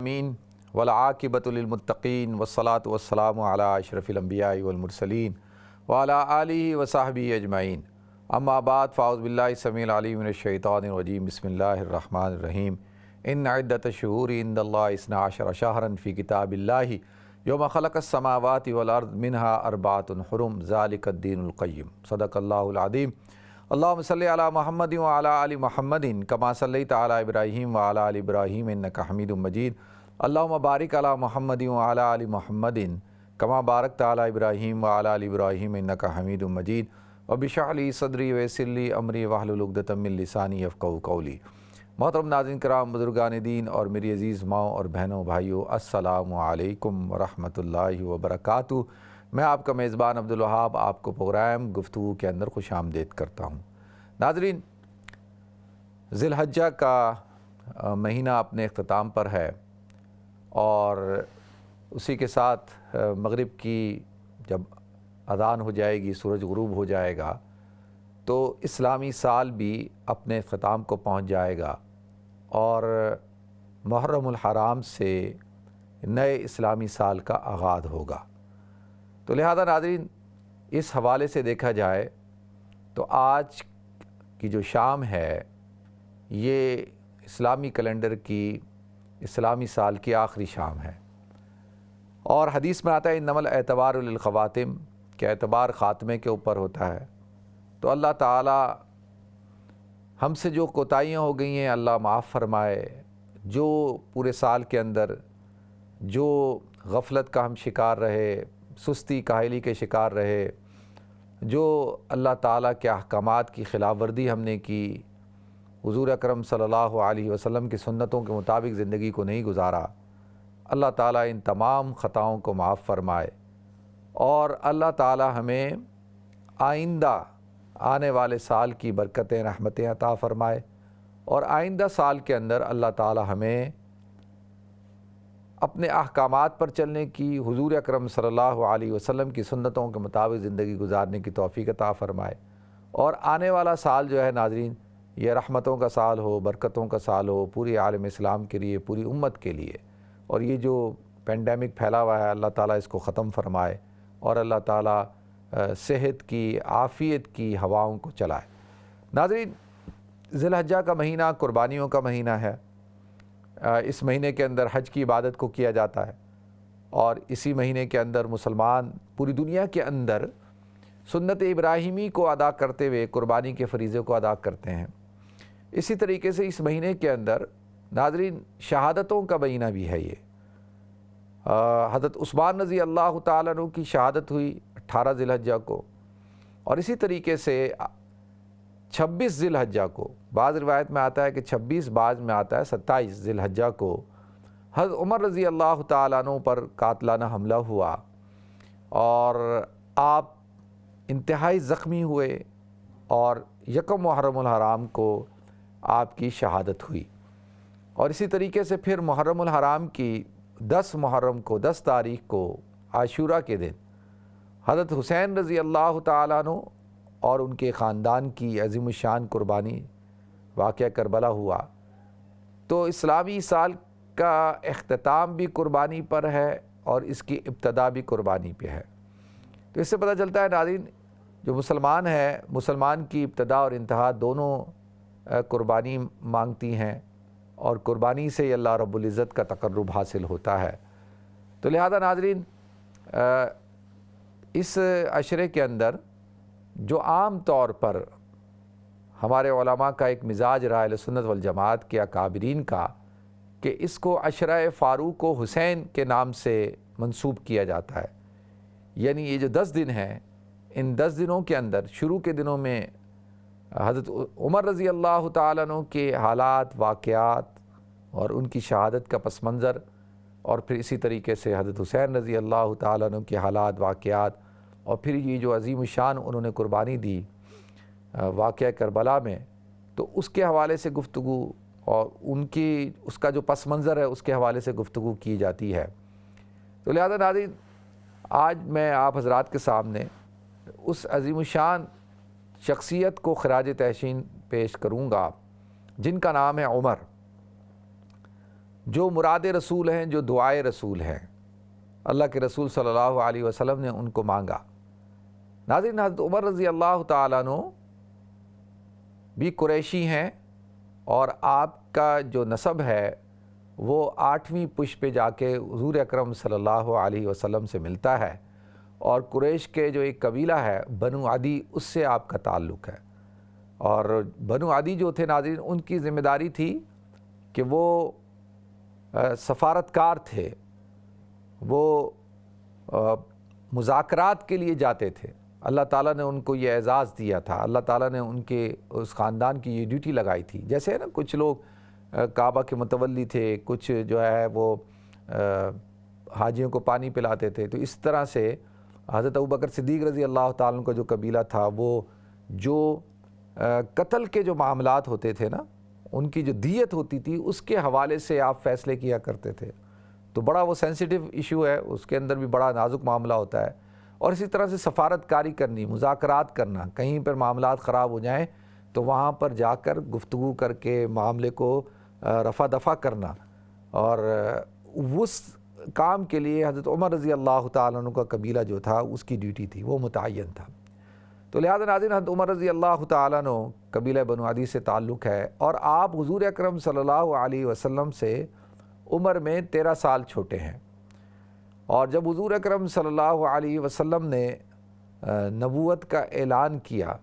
آمین والعاقبۃ للمتقین والصلاۃ والسلام علی اشرف الانبیاء والمرسلین وعلی آلہ وصحبہ اجمعین اما بعد فاعوذ باللہ السمیع العلیم من الشیطان الرجیم بسم اللہ الرحمن الرحیم ان عدۃ الشہور عند اللہ اثنا عشر شہرا فی کتاب اللہ یوم خلق السماوات والارض منہا اربعۃ حرم ذالک الدین القیم صدق اللہ العظیم۔ اللہم صلی علی محمد وعلی آل محمد کما صلیت علی ابراہیم وعلی آل ابراہیم انک حمید مجید۔ اللہم بارک علی محمد وعلی آل محمد کما بارکت علی ابراہیم وعلی آل ابراہیم انک حمید مجید۔ رب اشرح لی صدری ویسر لی امری واحلل عقدۃ من لسانی یفقہوا قولی۔ محترم ناظرین کرام، بزرگان دین اور میری عزیز ماؤں اور بہنوں بھائیوں، السلام علیکم ورحمۃ اللہ وبرکاتہ۔ میں آپ کا میزبان عبدالوہاب آپ کو پروگرام گفتگو کے اندر خوش آمدید کرتا ہوں۔ ناظرین، ذی الحجہ کا مہینہ اپنے اختتام پر ہے اور اسی کے ساتھ مغرب کی جب اذان ہو جائے گی، سورج غروب ہو جائے گا تو اسلامی سال بھی اپنے اختتام کو پہنچ جائے گا اور محرم الحرام سے نئے اسلامی سال کا آغاز ہوگا۔ تو لہذا ناظرین، اس حوالے سے دیکھا جائے تو آج کی جو شام ہے یہ اسلامی کیلنڈر کی اسلامی سال کی آخری شام ہے، اور حدیث میں آتا ہے انما الاعتبار للخواتم، کہ اعتبار خاتمے کے اوپر ہوتا ہے۔ تو اللہ تعالی ہم سے جو کوتاہیاں ہو گئی ہیں اللہ معاف فرمائے، جو پورے سال کے اندر جو غفلت کا ہم شکار رہے، سستی کاہلی کے شکار رہے، جو اللہ تعالیٰ کے احکامات کی خلاف ورزی ہم نے کی، حضور اکرم صلی اللہ علیہ وسلم کی سنتوں کے مطابق زندگی کو نہیں گزارا، اللہ تعالیٰ ان تمام خطاؤں کو معاف فرمائے اور اللہ تعالیٰ ہمیں آئندہ آنے والے سال کی برکتیں رحمتیں عطا فرمائے، اور آئندہ سال کے اندر اللہ تعالیٰ ہمیں اپنے احکامات پر چلنے کی، حضور اکرم صلی اللہ علیہ وسلم کی سنتوں کے مطابق زندگی گزارنے کی توفیق عطا فرمائے، اور آنے والا سال جو ہے ناظرین یہ رحمتوں کا سال ہو، برکتوں کا سال ہو پوری عالم اسلام کے لیے، پوری امت کے لیے، اور یہ جو پینڈیمک پھیلا ہوا ہے اللہ تعالیٰ اس کو ختم فرمائے اور اللہ تعالیٰ صحت کی، عافیت کی ہواؤں کو چلائے۔ ناظرین، ذی الحجہ کا مہینہ قربانیوں کا مہینہ ہے۔ اس مہینے کے اندر حج کی عبادت کو کیا جاتا ہے، اور اسی مہینے کے اندر مسلمان پوری دنیا کے اندر سنت ابراہیمی کو ادا کرتے ہوئے قربانی کے فریضے کو ادا کرتے ہیں۔ اسی طریقے سے اس مہینے کے اندر ناظرین شہادتوں کا مہینہ بھی ہے۔ یہ حضرت عثمان رضی اللہ تعالیٰ عنہ کی شہادت ہوئی 18 ذی الحجہ کو، اور اسی طریقے سے 26 ذی الحجہ کو، بعض روایت میں آتا ہے کہ 26، بعض میں آتا ہے 27 ذی الحجہ کو حضرت عمر رضی اللہ تعالیٰ عنہ پر قاتلانہ حملہ ہوا اور آپ انتہائی زخمی ہوئے، اور یکم محرم الحرام کو آپ کی شہادت ہوئی۔ اور اسی طریقے سے پھر محرم الحرام کی 10 محرم کو، 10 تاریخ کو، عاشورہ کے دن حضرت حسین رضی اللہ تعالیٰ عنہ اور ان کے خاندان کی عظیم الشان قربانی واقعہ کربلا ہوا۔ تو اسلامی سال کا اختتام بھی قربانی پر ہے اور اس کی ابتدا بھی قربانی پہ ہے۔ تو اس سے پتہ چلتا ہے ناظرین، جو مسلمان ہے، مسلمان کی ابتدا اور انتہا دونوں قربانی مانگتی ہیں، اور قربانی سے اللہ رب العزت کا تقرب حاصل ہوتا ہے۔ تو لہذا ناظرین، اس عشرے کے اندر جو عام طور پر ہمارے علماء کا ایک مزاج رہا اہل سنت والجماعت کے اکابرین کا، کہ اس کو عشرہ فاروق و حسین کے نام سے منسوب کیا جاتا ہے۔ یعنی یہ جو 10 دن ہیں، ان 10 دنوں کے اندر شروع کے دنوں میں حضرت عمر رضی اللہ تعالیٰ عنہ کے حالات، واقعات اور ان کی شہادت کا پس منظر، اور پھر اسی طریقے سے حضرت حسین رضی اللہ تعالیٰ عنہ کے حالات، واقعات، اور پھر یہ جو عظیم الشان انہوں نے قربانی دی واقعہ کربلا میں، تو اس کے حوالے سے گفتگو اور ان کی اس کا جو پس منظر ہے اس کے حوالے سے گفتگو کی جاتی ہے۔ تو لہذا ناظرین، آج میں آپ حضرات کے سامنے اس عظیم الشان شخصیت کو خراج تحسین پیش کروں گا جن کا نام ہے عمر۔ جو مراد رسول ہیں، جو دعائے رسول ہیں، اللہ کے رسول صلی اللہ علیہ وسلم نے ان کو مانگا۔ ناظرین، حضرت عمر رضی اللہ تعالیٰ عنہ بھی قریشی ہیں، اور آپ کا جو نسب ہے وہ 8ویں پشت پہ جا کے حضور اکرم صلی اللہ علیہ وسلم سے ملتا ہے، اور قریش کے جو ایک قبیلہ ہے بنو عدی، اس سے آپ کا تعلق ہے۔ اور بنو عدی جو تھے ناظرین، ان کی ذمہ داری تھی کہ وہ سفارتکار تھے، وہ مذاکرات کے لیے جاتے تھے۔ اللہ تعالیٰ نے ان کو یہ اعزاز دیا تھا، اللہ تعالیٰ نے ان کے اس خاندان کی یہ ڈیوٹی لگائی تھی۔ جیسے ہے نا، کچھ لوگ کعبہ کے متولی تھے، کچھ جو ہے وہ حاجیوں کو پانی پلاتے تھے، تو اس طرح سے حضرت ابوبکر صدیق رضی اللہ تعالیٰ عنہ کا جو قبیلہ تھا، وہ جو قتل کے جو معاملات ہوتے تھے نا، ان کی جو دیت ہوتی تھی، اس کے حوالے سے آپ فیصلے کیا کرتے تھے۔ تو بڑا وہ سینسیٹیو ایشو ہے، اس کے اندر بھی بڑا نازک معاملہ ہوتا ہے۔ اور اسی طرح سے سفارت کاری کرنی، مذاکرات کرنا، کہیں پر معاملات خراب ہو جائیں تو وہاں پر جا کر گفتگو کر کے معاملے کو رفع دفع کرنا، اور اس کام کے لیے حضرت عمر رضی اللہ تعالیٰ عنہ کا قبیلہ جو تھا، اس کی ڈیوٹی تھی، وہ متعین تھا۔ تو لہذا ناظرین، حضرت عمر رضی اللہ تعالیٰ عنہ قبیلہ بنو عدی سے تعلق ہے، اور آپ حضور اکرم صلی اللہ علیہ وسلم سے عمر میں 13 سال چھوٹے ہیں۔ اور جب حضور اکرم صلی اللہ علیہ وسلم نے نبوت کا اعلان کیا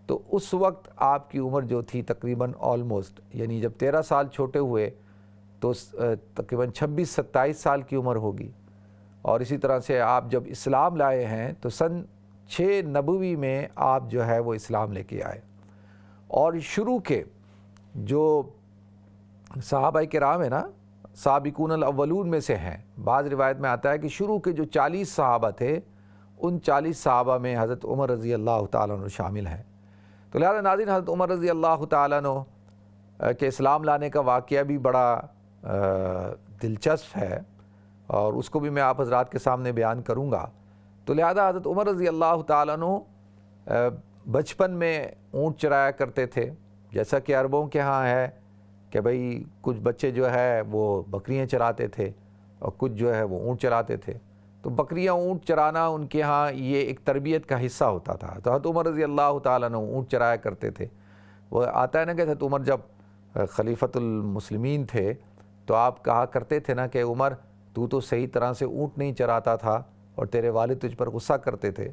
تو اس وقت آپ کی عمر جو تھی تقریباً آلموسٹ، یعنی جب 13 سال چھوٹے ہوئے تو تقریباً 26-27 سال کی عمر ہوگی۔ اور اسی طرح سے آپ جب اسلام لائے ہیں تو سن 6 نبوی میں آپ جو ہے وہ اسلام لے کے آئے۔ اور شروع کے جو صحابہ کرام ہیں نا، سابقون الاولون میں سے ہیں۔ بعض روایت میں آتا ہے کہ شروع کے جو 40 صحابہ تھے، ان 40 صحابہ میں حضرت عمر رضی اللہ تعالیٰ عنہ شامل ہیں۔ تو لہذا ناظرین، حضرت عمر رضی اللہ تعالیٰ عنہ کے اسلام لانے کا واقعہ بھی بڑا دلچسپ ہے، اور اس کو بھی میں آپ حضرات کے سامنے بیان کروں گا۔ تو لہذا حضرت عمر رضی اللہ تعالیٰ عنہ بچپن میں اونٹ چرایا کرتے تھے، جیسا کہ عربوں کے ہاں ہے کہ بھئی کچھ بچے جو ہے وہ بکریاں چراتے تھے، اور کچھ جو ہے وہ اونٹ چراتے تھے۔ تو بکریاں اونٹ چرانا ان کے ہاں یہ ایک تربیت کا حصہ ہوتا تھا۔ تو حضرت عمر رضی اللہ تعالیٰ عنہ اونٹ چرایا کرتے تھے۔ وہ آتا ہے نا کہ حضرت عمر جب خلیفۃ المسلمین تھے تو آپ کہا کرتے تھے نا کہ عمر، تو صحیح طرح سے اونٹ نہیں چراتا تھا، اور تیرے والد تجھ پر غصہ کرتے تھے۔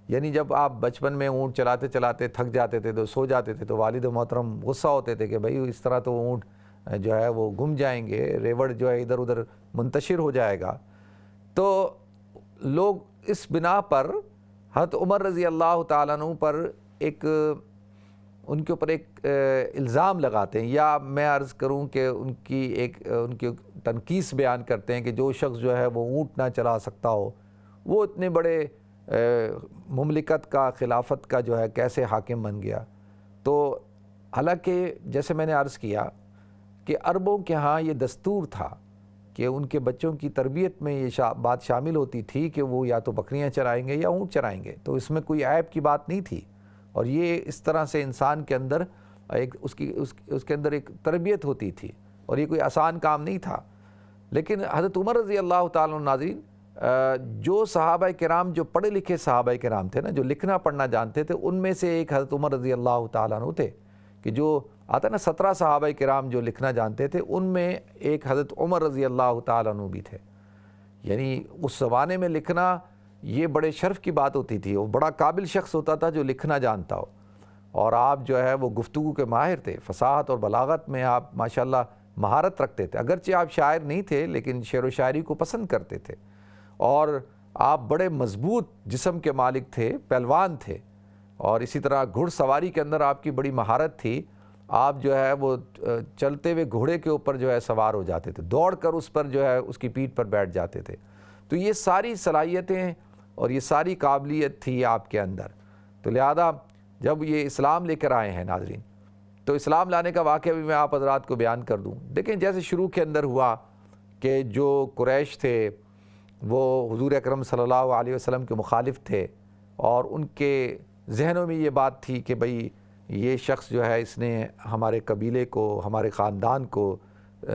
یعنی جب آپ بچپن میں اونٹ چلاتے چلاتے تھک جاتے تھے تو سو جاتے تھے، تو والد محترم غصہ ہوتے تھے کہ بھئی اس طرح تو اونٹ جو ہے وہ گم جائیں گے، ریوڑ جو ہے ادھر ادھر منتشر ہو جائے گا۔ تو لوگ اس بنا پر حضرت عمر رضی اللہ تعالیٰ عنہ پر ان کے اوپر ایک الزام لگاتے ہیں، یا میں عرض کروں کہ ان کی تنقیص بیان کرتے ہیں کہ جو شخص جو ہے وہ اونٹ نہ چلا سکتا ہو، وہ اتنے بڑے مملکت کا، خلافت کا جو ہے کیسے حاکم بن گیا۔ تو حالانکہ جیسے میں نے عرض کیا کہ عربوں کے ہاں یہ دستور تھا کہ ان کے بچوں کی تربیت میں یہ بات شامل ہوتی تھی کہ وہ یا تو بکریاں چرائیں گے یا اونٹ چرائیں گے، تو اس میں کوئی عیب کی بات نہیں تھی۔ اور یہ اس طرح سے انسان کے اندر اس کے اندر ایک تربیت ہوتی تھی، اور یہ کوئی آسان کام نہیں تھا۔ لیکن حضرت عمر رضی اللہ تعالیٰ عنہ ناظرین، جو صحابہ کرام، جو پڑھے لکھے صحابہ کرام تھے نا، جو لکھنا پڑھنا جانتے تھے، ان میں سے ایک حضرت عمر رضی اللہ تعالیٰ عنہ تھے، کہ جو آتا نا 17 صحابہ کرام جو لکھنا جانتے تھے، ان میں ایک حضرت عمر رضی اللہ تعالیٰ عنہ بھی تھے۔ یعنی اس زمانے میں لکھنا یہ بڑے شرف کی بات ہوتی تھی، وہ بڑا قابل شخص ہوتا تھا جو لکھنا جانتا ہو، اور آپ جو ہے وہ گفتگو کے ماہر تھے، فصاحت اور بلاغت میں آپ ماشاءاللہ مہارت رکھتے تھے۔ اگرچہ آپ شاعر نہیں تھے، لیکن شعر و شاعری کو پسند کرتے تھے، اور آپ بڑے مضبوط جسم کے مالک تھے، پہلوان تھے، اور اسی طرح گھڑ سواری کے اندر آپ کی بڑی مہارت تھی۔ آپ جو ہے وہ چلتے ہوئے گھوڑے کے اوپر جو ہے سوار ہو جاتے تھے، دوڑ کر اس پر جو ہے اس کی پیٹھ پر بیٹھ جاتے تھے۔ تو یہ ساری صلاحیتیں اور یہ ساری قابلیت تھی آپ کے اندر۔ تو لہذا جب یہ اسلام لے کر آئے ہیں ناظرین، تو اسلام لانے کا واقعہ بھی میں آپ حضرات کو بیان کر دوں۔ دیکھیں جیسے شروع کے اندر ہوا کہ جو قریش تھے وہ حضور اکرم صلی اللہ علیہ وسلم کے مخالف تھے، اور ان کے ذہنوں میں یہ بات تھی کہ بھئی یہ شخص جو ہے اس نے ہمارے قبیلے کو، ہمارے خاندان کو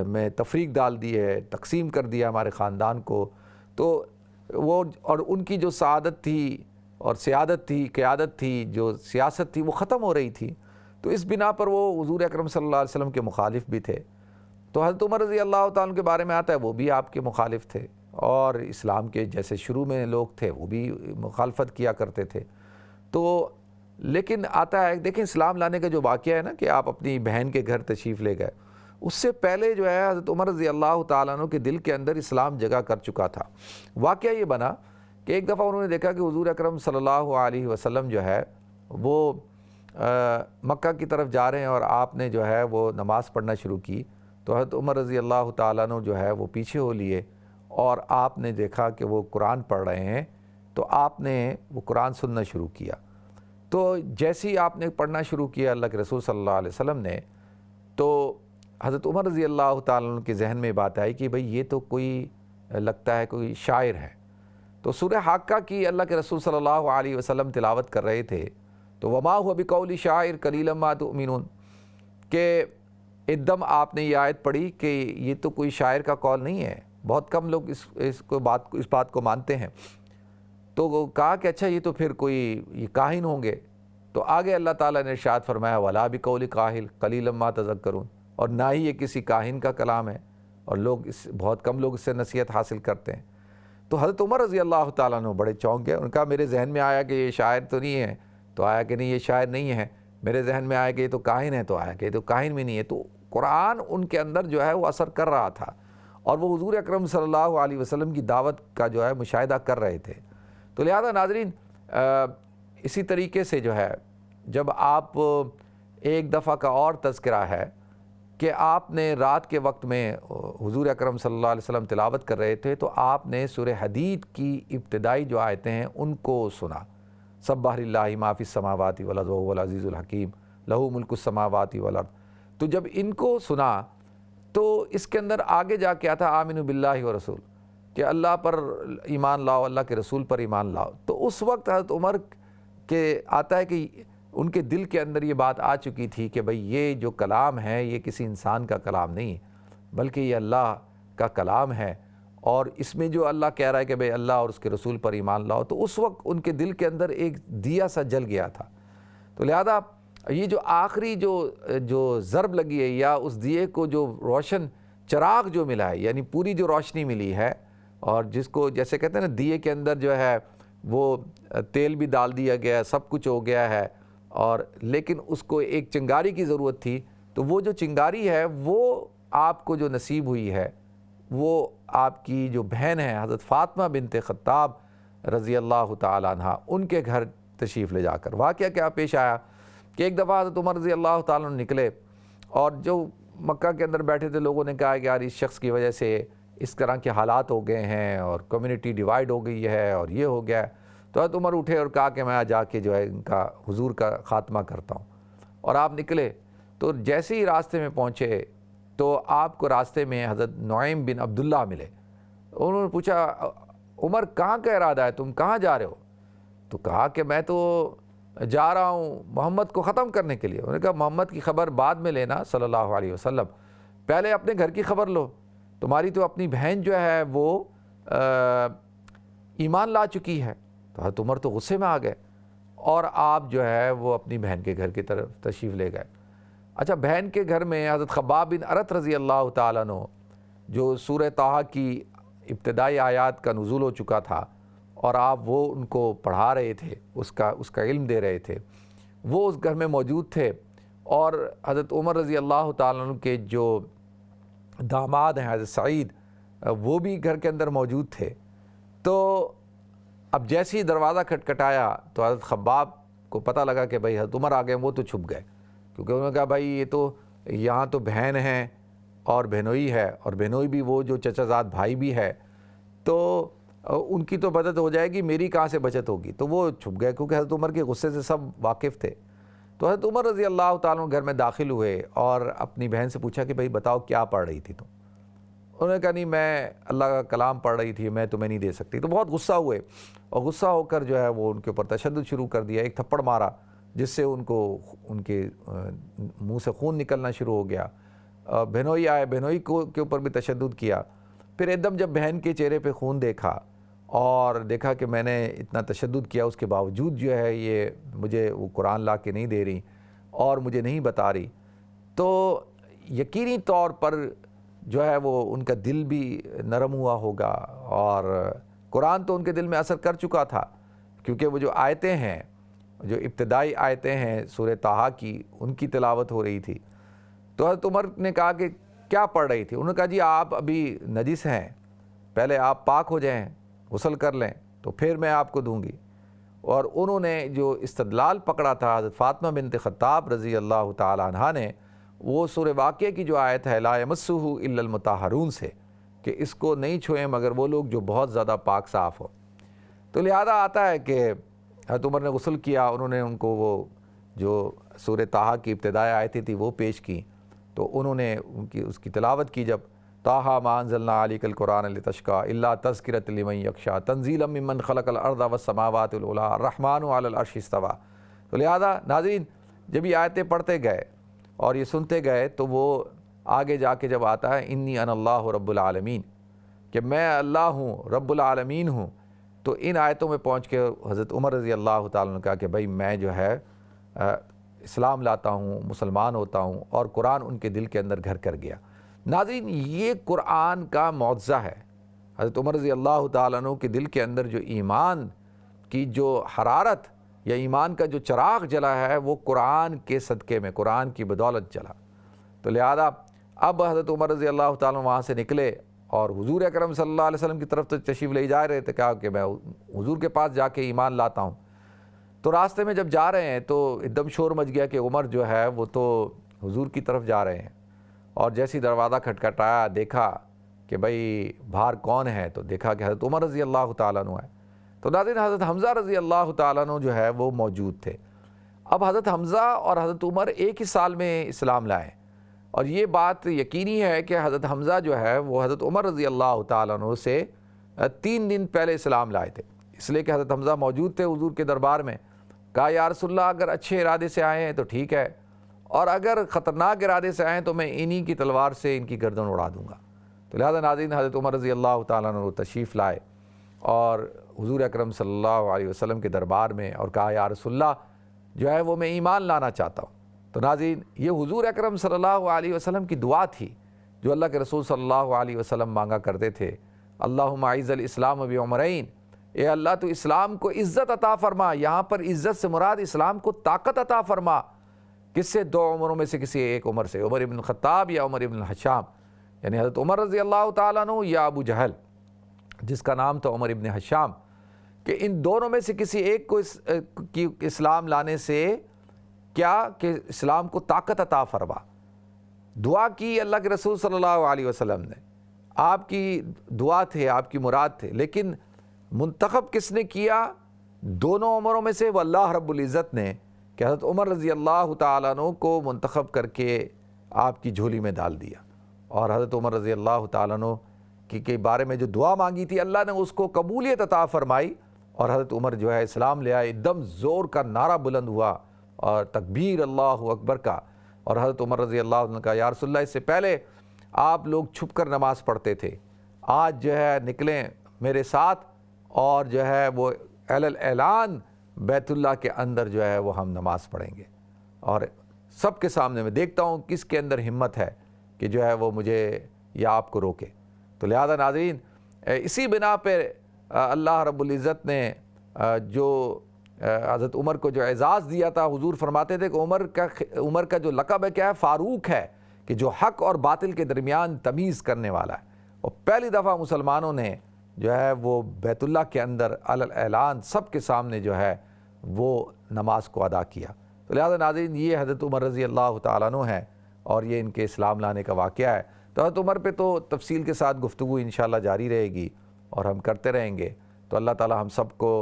میں تفریق ڈال دی ہے، تقسیم کر دیا ہمارے خاندان کو، تو وہ اور ان کی جو سعادت تھی اور سیادت تھی، قیادت تھی، جو سیاست تھی وہ ختم ہو رہی تھی۔ تو اس بنا پر وہ حضور اکرم صلی اللہ علیہ وسلم کے مخالف بھی تھے۔ تو حضرت عمر رضی اللہ تعالیٰ عنہ کے بارے میں آتا ہے وہ بھی آپ کے مخالف تھے، اور اسلام کے جیسے شروع میں لوگ تھے وہ بھی مخالفت کیا کرتے تھے۔ تو لیکن آتا ہے دیکھیں اسلام لانے کا جو واقعہ ہے نا کہ آپ اپنی بہن کے گھر تشریف لے گئے، اس سے پہلے جو ہے حضرت عمر رضی اللہ تعالیٰ عنہ کے دل کے اندر اسلام جگہ کر چکا تھا۔ واقعہ یہ بنا کہ ایک دفعہ انہوں نے دیکھا کہ حضور اکرم صلی اللہ علیہ وسلم جو ہے وہ مکہ کی طرف جا رہے ہیں، اور آپ نے جو ہے وہ نماز پڑھنا شروع کی، تو حضرت عمر رضی اللہ تعالیٰ عنہ جو ہے وہ پیچھے ہو لیے، اور آپ نے دیکھا کہ وہ قرآن پڑھ رہے ہیں، تو آپ نے وہ قرآن سننا شروع کیا۔ تو جیسے ہی آپ نے پڑھنا شروع کیا اللہ کے رسول صلی اللہ علیہ وسلم نے، تو حضرت عمر رضی اللہ تعالیٰ عنہ کے ذہن میں بات آئی کہ بھئی یہ تو کوئی لگتا ہے کوئی شاعر ہے۔ تو سورہ حاقہ کی اللہ کے رسول صلی اللہ علیہ وسلم تلاوت کر رہے تھے، تو وما هو بقول شاعر قلیلا ما تؤمنون، کہ ایک دم آپ نے یہ آیت پڑھی کہ یہ تو کوئی شاعر کا قول نہیں ہے، بہت کم لوگ اس بات کو مانتے ہیں۔ تو وہ کہا کہ اچھا یہ تو پھر کوئی یہ کاہن ہوں گے۔ تو آگے اللہ تعالیٰ نے ارشاد فرمایا ولا بقول کاہل قلیلا ما تذکرون، اور نہ ہی یہ کسی کاہن کا کلام ہے، اور بہت کم لوگ اس سے نصیحت حاصل کرتے ہیں۔ تو حضرت عمر رضی اللہ تعالیٰ عنہ بڑے چونک گئے، ان کا میرے ذہن میں آیا کہ یہ شاعر تو نہیں ہے، تو آیا کہ نہیں یہ شاعر نہیں ہے، میرے ذہن میں آیا کہ یہ تو کاہن ہے، تو آیا کہ یہ تو کاہن بھی نہیں ہے۔ تو قرآن ان کے اندر جو ہے وہ اثر کر رہا تھا، اور وہ حضور اکرم صلی اللہ علیہ وسلم کی دعوت کا جو ہے مشاہدہ کر رہے تھے۔ تو لہذا ناظرین اسی طریقے سے جو ہے جب آپ ایک دفعہ کا اور تذکرہ ہے کہ آپ نے رات کے وقت میں حضور اکرم صلی اللہ علیہ وسلم تلاوت کر رہے تھے، تو آپ نے سورہ حدید کی ابتدائی جو آیتیں ہیں ان کو سنا، سبح للہ ما فی السماوات والارض وہو العزیز الحکیم لہ ملک السماوات والارض۔ تو جب ان کو سنا تو اس کے اندر آگے جا کے آتا آمنوا باللہ ورسول، کہ اللہ پر ایمان لاؤ، اللہ کے رسول پر ایمان لاؤ۔ تو اس وقت حضرت عمر کے آتا ہے کہ ان کے دل کے اندر یہ بات آ چکی تھی کہ بھئی یہ جو کلام ہے یہ کسی انسان کا کلام نہیں بلکہ یہ اللہ کا کلام ہے، اور اس میں جو اللہ کہہ رہا ہے کہ بھئی اللہ اور اس کے رسول پر ایمان لاؤ، تو اس وقت ان کے دل کے اندر ایک دیا سا جل گیا تھا۔ تو لہذا یہ جو آخری جو ضرب لگی ہے، یا اس دیے کو جو روشن چراغ جو ملا ہے، یعنی پوری جو روشنی ملی ہے، اور جس کو جیسے کہتے ہیں نا دیے کے اندر جو ہے وہ تیل بھی ڈال دیا گیا ہے، سب کچھ ہو گیا ہے، اور لیکن اس کو ایک چنگاری کی ضرورت تھی، تو وہ جو چنگاری ہے وہ آپ کو جو نصیب ہوئی ہے وہ آپ کی جو بہن ہے حضرت فاطمہ بنت خطاب رضی اللہ تعالیٰ عنہ، ان کے گھر تشریف لے جا کر واقعہ کیا پیش آیا کہ ایک دفعہ حضرت عمر رضی اللہ تعالیٰ عنہ نکلے، اور جو مکہ کے اندر بیٹھے تھے لوگوں نے کہا کہ یار اس شخص کی وجہ سے اس طرح کے حالات ہو گئے ہیں، اور کمیونٹی ڈیوائیڈ ہو گئی ہے، اور یہ ہو گیا ہے۔ تو حضرت عمر اٹھے اور کہا کہ میں جا کے جو ہے ان کا حضور کا خاتمہ کرتا ہوں، اور آپ نکلے۔ تو جیسے ہی راستے میں پہنچے تو آپ کو راستے میں حضرت نعیم بن عبداللہ ملے۔ انہوں نے پوچھا عمر کہاں کا ارادہ ہے، تم کہاں جا رہے ہو؟ تو کہا کہ میں تو جا رہا ہوں محمد کو ختم کرنے کے لیے۔ انہوں نے کہا محمد کی خبر بعد میں لینا صلی اللہ علیہ وسلم، پہلے اپنے گھر کی خبر لو، تمہاری تو اپنی بہن جو ہے وہ ایمان لا چکی ہے۔ تو حضرت عمر تو غصے میں آ گئے، اور آپ جو ہے وہ اپنی بہن کے گھر کی طرف تشریف لے گئے۔ اچھا بہن کے گھر میں حضرت خباب بن ارت رضی اللہ تعالیٰ عنہ، جو سورہ طٰہٰ کی ابتدائی آیات کا نزول ہو چکا تھا، اور آپ وہ ان کو پڑھا رہے تھے، اس کا علم دے رہے تھے، وہ اس گھر میں موجود تھے، اور حضرت عمر رضی اللہ تعالیٰ عنہ کے جو داماد ہیں حضرت سعید، وہ بھی گھر کے اندر موجود تھے۔ تو اب جیسے ہی دروازہ کھٹکھٹایا تو حضرت خباب کو پتہ لگا کہ بھئی حضرت عمر آ گئے، وہ تو چھپ گئے، کیونکہ انہوں نے کہا بھائی یہ تو یہاں تو بہن ہیں اور بہنوئی ہے، اور بہنوئی بھی وہ جو چچا زاد بھائی بھی ہے، تو ان کی تو بچت ہو جائے گی، میری کہاں سے بچت ہوگی؟ تو وہ چھپ گئے، کیونکہ حضرت عمر کے غصے سے سب واقف تھے۔ تو حضرت عمر رضی اللہ تعالیٰ عنہ گھر میں داخل ہوئے اور اپنی بہن سے پوچھا کہ بھئی بتاؤ کیا پڑھ رہی تھی تم؟ انہوں نے کہا نہیں میں اللہ کا کلام پڑھ رہی تھی، میں تمہیں نہیں دے سکتی۔ تو بہت غصہ ہوئے، اور غصہ ہو کر جو ہے وہ ان کے اوپر تشدد شروع کر دیا، ایک تھپڑ مارا جس سے ان کے منہ سے خون نکلنا شروع ہو گیا، بہنوئی آئے، بہنوئی کو کے اوپر بھی تشدد کیا۔ پھر ایک دم جب بہن کے چہرے پہ خون دیکھا اور دیکھا کہ میں نے اتنا تشدد کیا، اس کے باوجود جو ہے یہ مجھے وہ قرآن لا کے نہیں دے رہی اور مجھے نہیں بتا رہی، تو یقینی طور پر جو ہے وہ ان کا دل بھی نرم ہوا ہوگا، اور قرآن تو ان کے دل میں اثر کر چکا تھا، کیونکہ وہ جو آیتیں ہیں، جو ابتدائی آیتیں ہیں سورہ طٰہٰ کی، ان کی تلاوت ہو رہی تھی۔ تو حضرت عمر نے کہا کہ کیا پڑھ رہی تھی؟ انہوں نے کہا جی آپ ابھی نجس ہیں، پہلے آپ پاک ہو جائیں، غسل کر لیں، تو پھر میں آپ کو دوں گی۔ اور انہوں نے جو استدلال پکڑا تھا حضرت فاطمہ بنت خطاب رضی اللہ تعالی عنہا نے، وہ سورہ واقعہ کی جو آیت ہے لا یمسہ الا المطہرون سے، کہ اس کو نہیں چھوئیں مگر وہ لوگ جو بہت زیادہ پاک صاف ہو۔ تو لہذا آتا ہے کہ حضرت عمر نے غسل کیا، انہوں نے ان کو وہ جو سورہ طٰہٰ کی ابتدائی آیتیں تھی وہ پیش کی، تو انہوں نے اس کی تلاوت کی جب طٰہٰ ما انزلنا علیک القرآن لتشقیٰ الا تذکرۃ لمن یخشیٰ تنزیلا ممن خلق الارض والسماوات العلیٰ الرحمن علی العرش استویٰ۔ تو لہذا ناظرین جب یہ آیتیں پڑھتے گئے اور یہ سنتے گئے تو وہ آگے جا کے جب آتا ہے انی انا اللہ رب العالمین، کہ میں اللہ ہوں، رب العالمین ہوں، تو ان آیتوں میں پہنچ کے حضرت عمر رضی اللہ تعالیٰ نے کہا کہ بھائی میں جو ہے اسلام لاتا ہوں، مسلمان ہوتا ہوں، اور قرآن ان کے دل کے اندر گھر کر گیا۔ ناظرین یہ قرآن کا معجزہ ہے۔ حضرت عمر رضی اللہ تعالیٰ عنہ کے دل کے اندر جو ایمان کی جو حرارت یا ایمان کا جو چراغ جلا ہے وہ قرآن کے صدقے میں، قرآن کی بدولت جلا۔ تو لہذا اب حضرت عمر رضی اللہ تعالیٰ عنہ وہاں سے نکلے اور حضور اکرم صلی اللہ علیہ وسلم کی طرف تو تشریف لے جا رہے تھے، کہا کہ میں حضور کے پاس جا کے ایمان لاتا ہوں۔ تو راستے میں جب جا رہے ہیں تو ایک دم شور مچ گیا کہ عمر جو ہے وہ تو حضور کی طرف جا رہے ہیں، اور جیسی دروازہ کھٹکھٹایا دیکھا کہ بھئی باہر کون ہے، تو دیکھا کہ حضرت عمر رضی اللہ تعالیٰ عنہ ہے۔ تو ناظرین حضرت حمزہ رضی اللہ تعالیٰ عنہ جو ہے وہ موجود تھے۔ اب حضرت حمزہ اور حضرت عمر ایک ہی سال میں اسلام لائے، اور یہ بات یقینی ہے کہ حضرت حمزہ جو ہے وہ حضرت عمر رضی اللہ تعالیٰ عنہ سے 3 دن پہلے اسلام لائے تھے، اس لیے کہ حضرت حمزہ موجود تھے حضور کے دربار میں۔ کہا یا رسول اللہ اگر اچھے ارادے سے آئے ہیں تو ٹھیک ہے، اور اگر خطرناک ارادے سے آئیں تو میں انہی کی تلوار سے ان کی گردن اڑا دوں گا۔ تو لہذا ناظرین حضرت عمر رضی اللہ تعالیٰ عنہ تشریف لائے اور حضور اکرم صلی اللہ علیہ وسلم کے دربار میں، اور کہا یا رسول اللہ جو ہے وہ میں ایمان لانا چاہتا ہوں۔ تو ناظرین یہ حضور اکرم صلی اللہ علیہ وسلم کی دعا تھی جو اللہ کے رسول صلی اللہ علیہ وسلم مانگا کرتے تھے، اللہم اعز الاسلام بعمرین، اے اللہ تو اسلام کو عزت عطا فرما۔ یہاں پر عزت سے مراد اسلام کو طاقت عطا فرما۔ کس سے؟ 2 عمروں میں سے کسی ایک عمر سے، عمر ابن الخطاب یا عمر ابن الحشام، یعنی حضرت عمر رضی اللہ تعالیٰ عنہ یا ابو جہل جس کا نام تھا عمر ابن حشام، کہ ان دونوں میں سے کسی ایک کو اسلام لانے سے کیا کہ اسلام کو طاقت عطا فرما۔ دعا کی اللہ کے رسول صلی اللہ علیہ وسلم نے، آپ کی دعا تھے، آپ کی مراد تھے، لیکن منتخب کس نے کیا؟ دونوں عمروں میں سے وہ اللہ رب العزت نے، کہ حضرت عمر رضی اللہ تعالیٰ عنہ کو منتخب کر کے آپ کی جھولی میں ڈال دیا، اور حضرت عمر رضی اللہ تعالیٰ عنہ کے بارے میں جو دعا مانگی تھی اللہ نے اس کو قبولیت عطا فرمائی، اور حضرت عمر جو ہے اسلام لے آئے۔ ایک دم زور کا نعرہ بلند ہوا اور تکبیر اللہ اکبر کا، اور حضرت عمر رضی اللہ عنہ کا یا رسول اللہ اس سے پہلے آپ لوگ چھپ کر نماز پڑھتے تھے، آج جو ہے نکلیں میرے ساتھ اور جو ہے وہ اعلان بیت اللہ کے اندر جو ہے وہ ہم نماز پڑھیں گے، اور سب کے سامنے میں دیکھتا ہوں کس کے اندر ہمت ہے کہ جو ہے وہ مجھے یا آپ کو روکے۔ تو لہذا ناظرین اسی بنا پہ اللہ رب العزت نے جو حضرت عمر کو جو اعزاز دیا تھا، حضور فرماتے تھے کہ عمر کا جو لقب ہے کیا ہے؟ فاروق ہے، کہ جو حق اور باطل کے درمیان تمیز کرنے والا ہے۔ اور پہلی دفعہ مسلمانوں نے جو ہے وہ بیت اللہ کے اندر اعلان سب کے سامنے جو ہے وہ نماز کو ادا کیا۔ تو لہذا ناظرین یہ حضرت عمر رضی اللہ تعالیٰ عنہ ہے، اور یہ ان کے اسلام لانے کا واقعہ ہے۔ تو حضرت عمر پہ تو تفصیل کے ساتھ گفتگو انشاءاللہ جاری رہے گی اور ہم کرتے رہیں گے۔ تو اللہ تعالیٰ ہم سب کو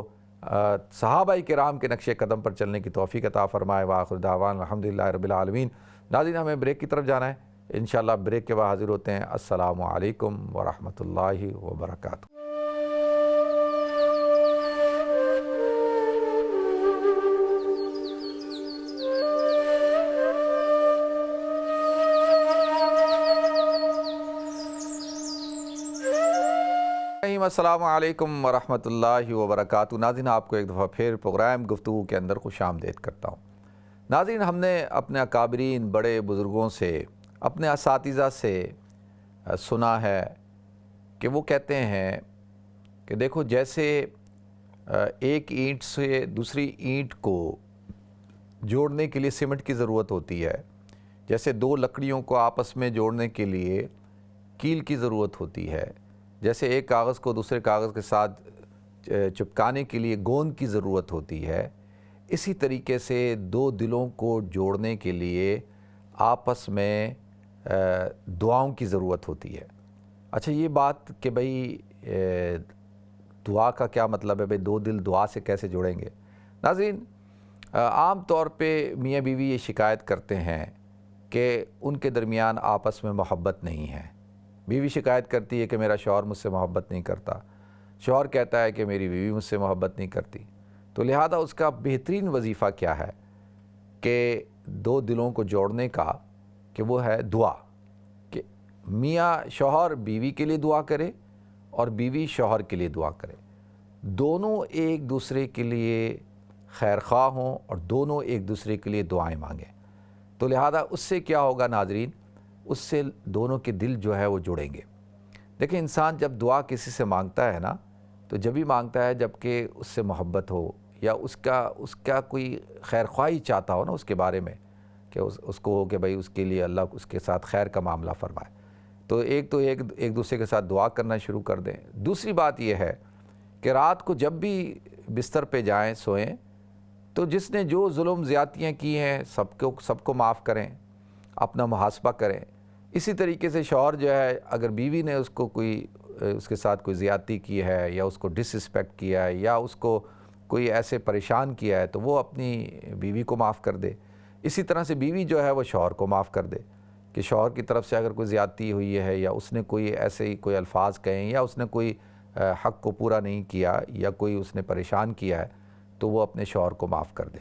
صحابہ کرام کے نقش قدم پر چلنے کی توفیق عطا فرمائے۔ وآخر دعوانا الحمدللہ رب العالمین۔ ناظرین ہمیں بریک کی طرف جانا ہے، انشاءاللہ بریک کے بعد حاضر ہوتے ہیں۔ السلام علیکم ورحمۃ اللہ وبرکاتہ۔ ناظرین السلام علیکم ورحمۃ اللہ وبرکاتہ۔ ناظرین آپ کو ایک دفعہ پھر پروگرام گفتگو کے اندر خوش آمدید کرتا ہوں۔ ناظرین ہم نے اپنے اکابرین بڑے بزرگوں سے، اپنے اساتذہ سے سنا ہے کہ وہ کہتے ہیں کہ دیکھو جیسے ایک اینٹ سے دوسری اینٹ کو جوڑنے کے لیے سیمنٹ کی ضرورت ہوتی ہے، جیسے دو لکڑیوں کو آپس میں جوڑنے کے لیے کیل کی ضرورت ہوتی ہے، جیسے ایک کاغذ کو دوسرے کاغذ کے ساتھ چپکانے کے لیے گوند کی ضرورت ہوتی ہے، اسی طریقے سے دو دلوں کو جوڑنے کے لیے آپس میں دعاؤں کی ضرورت ہوتی ہے۔ اچھا یہ بات کہ بھئی دعا کا کیا مطلب ہے، بھئی دو دل دعا سے کیسے جڑیں گے؟ ناظرین عام طور پہ میاں بیوی یہ شکایت کرتے ہیں کہ ان کے درمیان آپس میں محبت نہیں ہے۔ بیوی شکایت کرتی ہے کہ میرا شوہر مجھ سے محبت نہیں کرتا، شوہر کہتا ہے کہ میری بیوی مجھ سے محبت نہیں کرتی۔ تو لہذا اس کا بہترین وظیفہ کیا ہے کہ دو دلوں کو جوڑنے کا، کہ وہ ہے دعا، کہ میاں شوہر بیوی کے لیے دعا کرے اور بیوی شوہر کے لیے دعا کرے، دونوں ایک دوسرے کے لیے خیر خواہ ہوں اور دونوں ایک دوسرے کے لیے دعائیں مانگیں۔ تو لہذا اس سے کیا ہوگا ناظرین، اس سے دونوں کے دل جو ہے وہ جڑیں گے۔ دیکھیں انسان جب دعا کسی سے مانگتا ہے نا، تو جب بھی مانگتا ہے جب کہ اس سے محبت ہو یا اس کا کوئی خیر خواہی چاہتا ہو نا اس کے بارے میں، کہ اس کو ہو کہ بھئی اس کے لیے اللہ اس کے ساتھ خیر کا معاملہ فرمائے، تو ایک دوسرے کے ساتھ دعا کرنا شروع کر دیں۔ دوسری بات یہ ہے کہ رات کو جب بھی بستر پہ جائیں سوئیں تو جس نے جو ظلم زیادتیاں کی ہیں سب کو معاف کریں، اپنا محاسبہ کریں۔ اسی طریقے سے شوہر جو ہے اگر بیوی نے اس کے ساتھ کوئی زیادتی کی ہے یا اس کو ڈس رسپیکٹ کیا ہے یا اس کو کوئی ایسے پریشان کیا ہے تو وہ اپنی بیوی کو معاف کر دے۔ اسی طرح سے بیوی جو ہے وہ شوہر کو معاف کر دے کہ شوہر کی طرف سے اگر کوئی زیادتی ہوئی ہے یا اس نے کوئی ایسے ہی کوئی الفاظ کہیں یا اس نے کوئی حق کو پورا نہیں کیا یا کوئی اس نے پریشان کیا ہے تو وہ اپنے شوہر کو معاف کر دے۔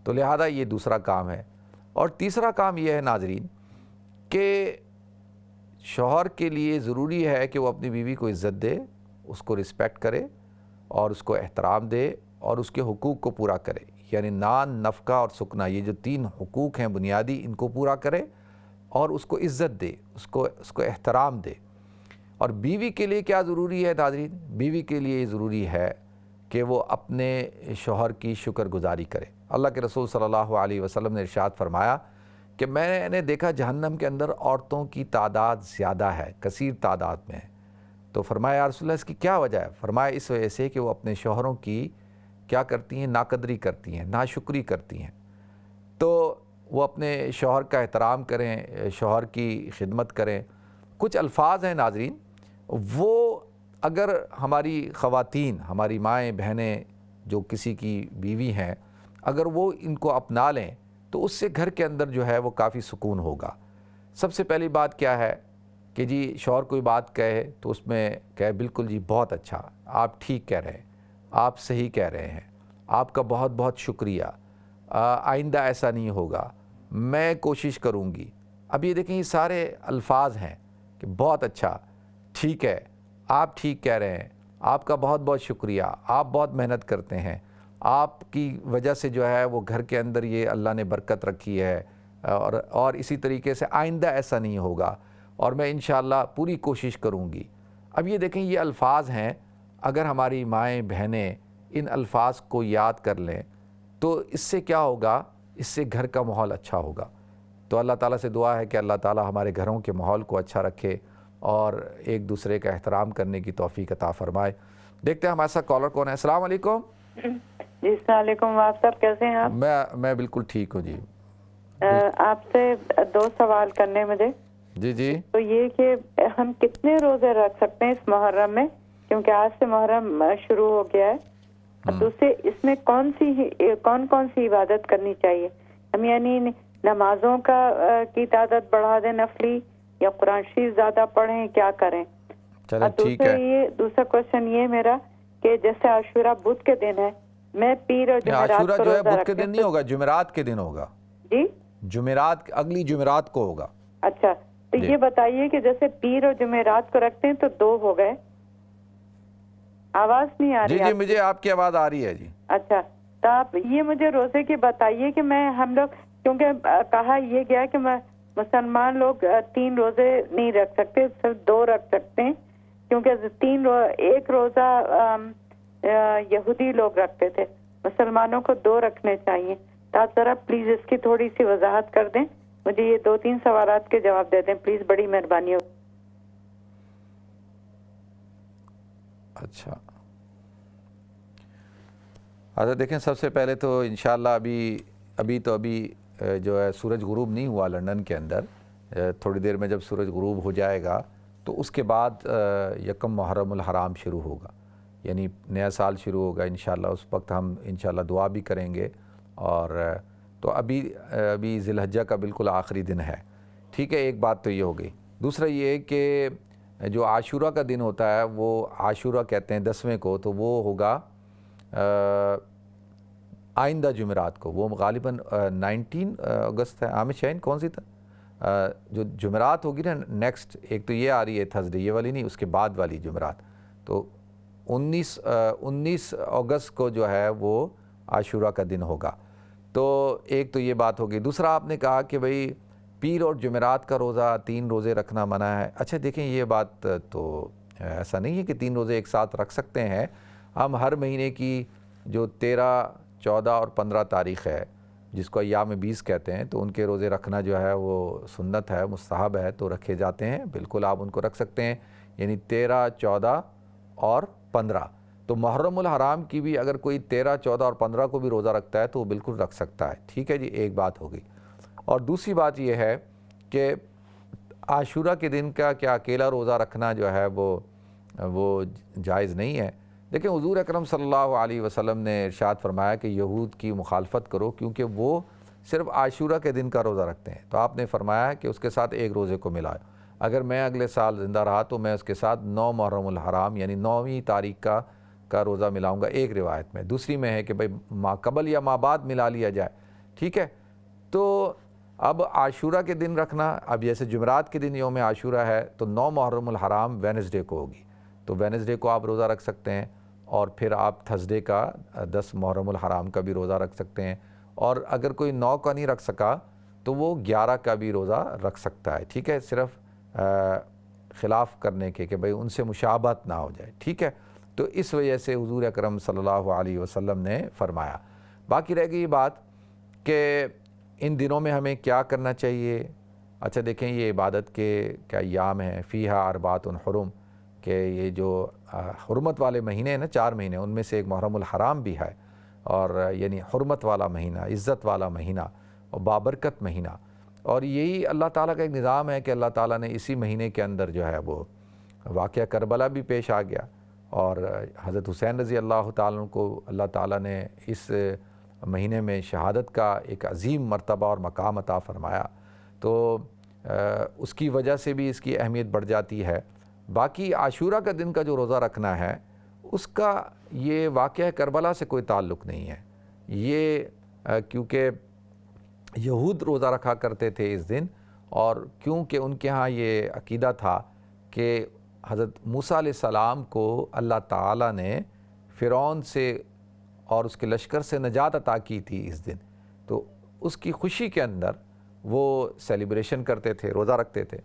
تو لہذا یہ دوسرا کام ہے۔ اور تیسرا کام یہ ہے ناظرین کہ شوہر کے لیے ضروری ہے کہ وہ اپنی بیوی کو عزت دے، اس کو رسپیکٹ کرے اور اس کو احترام دے اور اس کے حقوق کو پورا کرے، یعنی نان، نفقہ اور سکنا، یہ جو تین حقوق ہیں بنیادی، ان کو پورا کرے اور اس کو عزت دے، اس کو احترام دے۔ اور بیوی کے لیے کیا ضروری ہے ناظرین؟ بیوی کے لیے ضروری ہے کہ وہ اپنے شوہر کی شکر گزاری کرے۔ اللہ کے رسول صلی اللہ علیہ وسلم نے ارشاد فرمایا کہ میں نے دیکھا جہنم کے اندر عورتوں کی تعداد زیادہ ہے، کثیر تعداد میں ہے۔ تو فرمایا یا رسول اللہ اس کی کیا وجہ ہے؟ فرمایا اس وجہ سے کہ وہ اپنے شوہروں کی کیا کرتی ہیں؟ ناقدری کرتی ہیں، ناشکری کرتی ہیں۔ تو وہ اپنے شوہر کا احترام کریں، شوہر کی خدمت کریں۔ کچھ الفاظ ہیں ناظرین، وہ اگر ہماری خواتین، ہماری مائیں بہنیں جو کسی کی بیوی ہیں، اگر وہ ان کو اپنا لیں تو اس سے گھر کے اندر جو ہے وہ کافی سکون ہوگا۔ سب سے پہلی بات کیا ہے کہ جی شوہر کوئی بات کہے تو اس میں کہے بالکل جی بہت اچھا، آپ ٹھیک کہہ رہے ہیں، آپ صحیح کہہ رہے ہیں، آپ کا بہت بہت شکریہ، آئندہ ایسا نہیں ہوگا، میں کوشش کروں گی۔ اب یہ دیکھیں یہ سارے الفاظ ہیں کہ بہت اچھا، ٹھیک ہے، آپ ٹھیک کہہ رہے ہیں، آپ کا بہت بہت شکریہ، آپ بہت محنت کرتے ہیں، آپ کی وجہ سے جو ہے وہ گھر کے اندر یہ اللہ نے برکت رکھی ہے، اور اسی طریقے سے آئندہ ایسا نہیں ہوگا اور میں انشاءاللہ پوری کوشش کروں گی۔ اب یہ دیکھیں یہ الفاظ ہیں، اگر ہماری مائیں بہنیں ان الفاظ کو یاد کر لیں تو اس سے کیا ہوگا؟ اس سے گھر کا ماحول اچھا ہوگا۔ تو اللہ تعالیٰ سے دعا ہے کہ اللہ تعالیٰ ہمارے گھروں کے ماحول کو اچھا رکھے اور ایک دوسرے کا احترام کرنے کی توفیق عطا فرمائے۔ دیکھتے ہیں ہمارے ساتھ کالر کون ہے۔ السلام علیکم۔ جی السلام علیکم، وہاب صاحب کیسے ہیں آپ؟ میں بالکل ٹھیک ہوں جی۔ آپ سے 2 سوال کرنے مجھے۔ جی تو یہ کہ ہم کتنے روزے رکھ سکتے ہیں اس محرم میں، کیونکہ آج سے محرم شروع ہو گیا ہے، اور دوسرے اس میں کون سی عبادت کرنی چاہیے ہم، یعنی نمازوں کی تعداد بڑھا دیں نفلی، یا قرآن شریف زیادہ پڑھیں، کیا کریں؟ چلیں ٹھیک ہے۔ دوسرا کوشچن یہ میرا کہ جیسے عاشورہ بدھ کے دن ہے، میں پیر اور جمعرات عاشورہ کو جو ہے روزہ بدھ کے دن نہیں ہوگا، جمعرات کے دن ہوگا۔ جی جمعرات، اگلی جمعرات کو ہوگا۔ اچھا، تو یہ بتائیے کہ جیسے پیر اور جمعرات کو رکھتے ہیں تو 2 ہو گئے، آواز نہیں آ رہی جی مجھے آپ کی آواز آ رہی ہے جی. اچھا تو آپ یہ مجھے روزے کی بتائیے کہ ہم لوگ کیونکہ کہا یہ گیا کہ مسلمان لوگ 3 روزے نہیں رکھ سکتے، صرف 2 رکھ سکتے ہیں، کیونکہ ایک روزہ یہودی لوگ رکھتے تھے، مسلمانوں کو 2 رکھنے چاہیے. تو آپ ذرا پلیز اس کی تھوڑی سی وضاحت کر دیں، مجھے یہ 2-3 سوالات کے جواب دے دیں پلیز، بڑی مہربانی ہوگی. اچھا دیکھیں، سب سے پہلے تو انشاءاللہ ابھی جو ہے سورج غروب نہیں ہوا لندن کے اندر. تھوڑی دیر میں جب سورج غروب ہو جائے گا تو اس کے بعد 1 محرم الحرام شروع ہوگا، یعنی نیا سال شروع ہوگا انشاءاللہ. اس وقت ہم انشاءاللہ دعا بھی کریں گے. اور تو ابھی ذی الحجہ کا بالکل آخری دن ہے. ٹھیک ہے، ایک بات تو یہ ہو گئی. دوسرا یہ کہ جو عاشورہ کا دن ہوتا ہے، وہ عاشورہ کہتے ہیں 10ویں کو، تو وہ ہوگا آئندہ جمعرات کو. وہ غالباً 19 اگست ہے. عامر شاہین کون سی تھا جو جمعرات ہوگی نا نیکسٹ، ایک تو یہ آ رہی ہے تھرسڈے، یہ والی نہیں، اس کے بعد والی جمعرات. تو 19 اگست کو جو ہے وہ عاشورہ کا دن ہوگا. تو ایک تو یہ بات ہوگی. دوسرا آپ نے کہا کہ بھئی پیر اور جمعرات کا روزہ 3 روزے رکھنا منع ہے. اچھا دیکھیں، یہ بات تو ایسا نہیں ہے کہ 3 روزے ایک ساتھ رکھ سکتے ہیں. ہم ہر مہینے کی جو 13، 14 اور 15 تاریخ ہے، جس کو ایام 20 کہتے ہیں، تو ان کے روزے رکھنا جو ہے وہ سنت ہے، مستحب ہے، تو رکھے جاتے ہیں. بالکل آپ ان کو رکھ سکتے ہیں، یعنی 13، 14 اور 15. تو محرم الحرام کی بھی اگر کوئی 13، 14 اور 15 کو بھی روزہ رکھتا ہے تو وہ بالکل رکھ سکتا ہے. ٹھیک ہے جی، ایک بات ہوگی. اور دوسری بات یہ ہے کہ عاشورہ کے دن کا کیا اکیلا روزہ رکھنا جو ہے وہ جائز نہیں ہے. دیکھیں، حضور اکرم صلی اللہ علیہ وسلم نے ارشاد فرمایا کہ یہود کی مخالفت کرو، کیونکہ وہ صرف عاشورہ کے دن کا روزہ رکھتے ہیں. تو آپ نے فرمایا کہ اس کے ساتھ ایک روزے کو ملاؤ. اگر میں اگلے سال زندہ رہا تو میں اس کے ساتھ 9 محرم الحرام یعنی 9ویں تاریخ کا روزہ ملاؤں گا، ایک روایت میں. دوسری میں ہے کہ بھئی ما قبل یا ما بعد ملا لیا جائے. ٹھیک ہے، تو اب عاشورہ کے دن رکھنا، اب جیسے جمعرات کے دن یوم عاشورہ ہے تو 9 محرم الحرام وینسڈے کو ہوگی، تو وینسڈے کو آپ روزہ رکھ سکتے ہیں. اور پھر آپ تھرسڈے کا 10 محرم الحرام کا بھی روزہ رکھ سکتے ہیں. اور اگر کوئی 9 کا نہیں رکھ سکا تو وہ 11 کا بھی روزہ رکھ سکتا ہے. ٹھیک ہے، صرف خلاف کرنے کے کہ بھئی ان سے مشابہت نہ ہو جائے. ٹھیک ہے، تو اس وجہ سے حضور اکرم صلی اللہ علیہ وسلم نے فرمایا. باقی رہ گئی بات کہ ان دنوں میں ہمیں کیا کرنا چاہیے. اچھا دیکھیں، یہ عبادت کے کیا ایام ہیں، فیہا اربعۃ حرم، کہ یہ جو حرمت والے مہینے ہیں نا، 4 مہینے، ان میں سے ایک محرم الحرام بھی ہے، اور یعنی حرمت والا مہینہ، عزت والا مہینہ اور بابرکت مہینہ. اور یہی اللہ تعالیٰ کا ایک نظام ہے کہ اللہ تعالیٰ نے اسی مہینے کے اندر جو ہے وہ واقعہ کربلا بھی پیش آ گیا، اور حضرت حسین رضی اللہ تعالیٰ کو اللہ تعالیٰ نے اس مہینے میں شہادت کا ایک عظیم مرتبہ اور مقام عطا فرمایا. تو اس کی وجہ سے بھی اس کی اہمیت بڑھ جاتی ہے. باقی عاشورہ کا دن کا جو روزہ رکھنا ہے، اس کا یہ واقعہ کربلا سے کوئی تعلق نہیں ہے. یہ کیونکہ یہود روزہ رکھا کرتے تھے اس دن، اور کیونکہ ان کے ہاں یہ عقیدہ تھا کہ حضرت موسیٰ علیہ السلام کو اللہ تعالیٰ نے فرعون سے اور اس کے لشکر سے نجات عطا کی تھی اس دن، تو اس کی خوشی کے اندر وہ سیلیبریشن کرتے تھے، روزہ رکھتے تھے.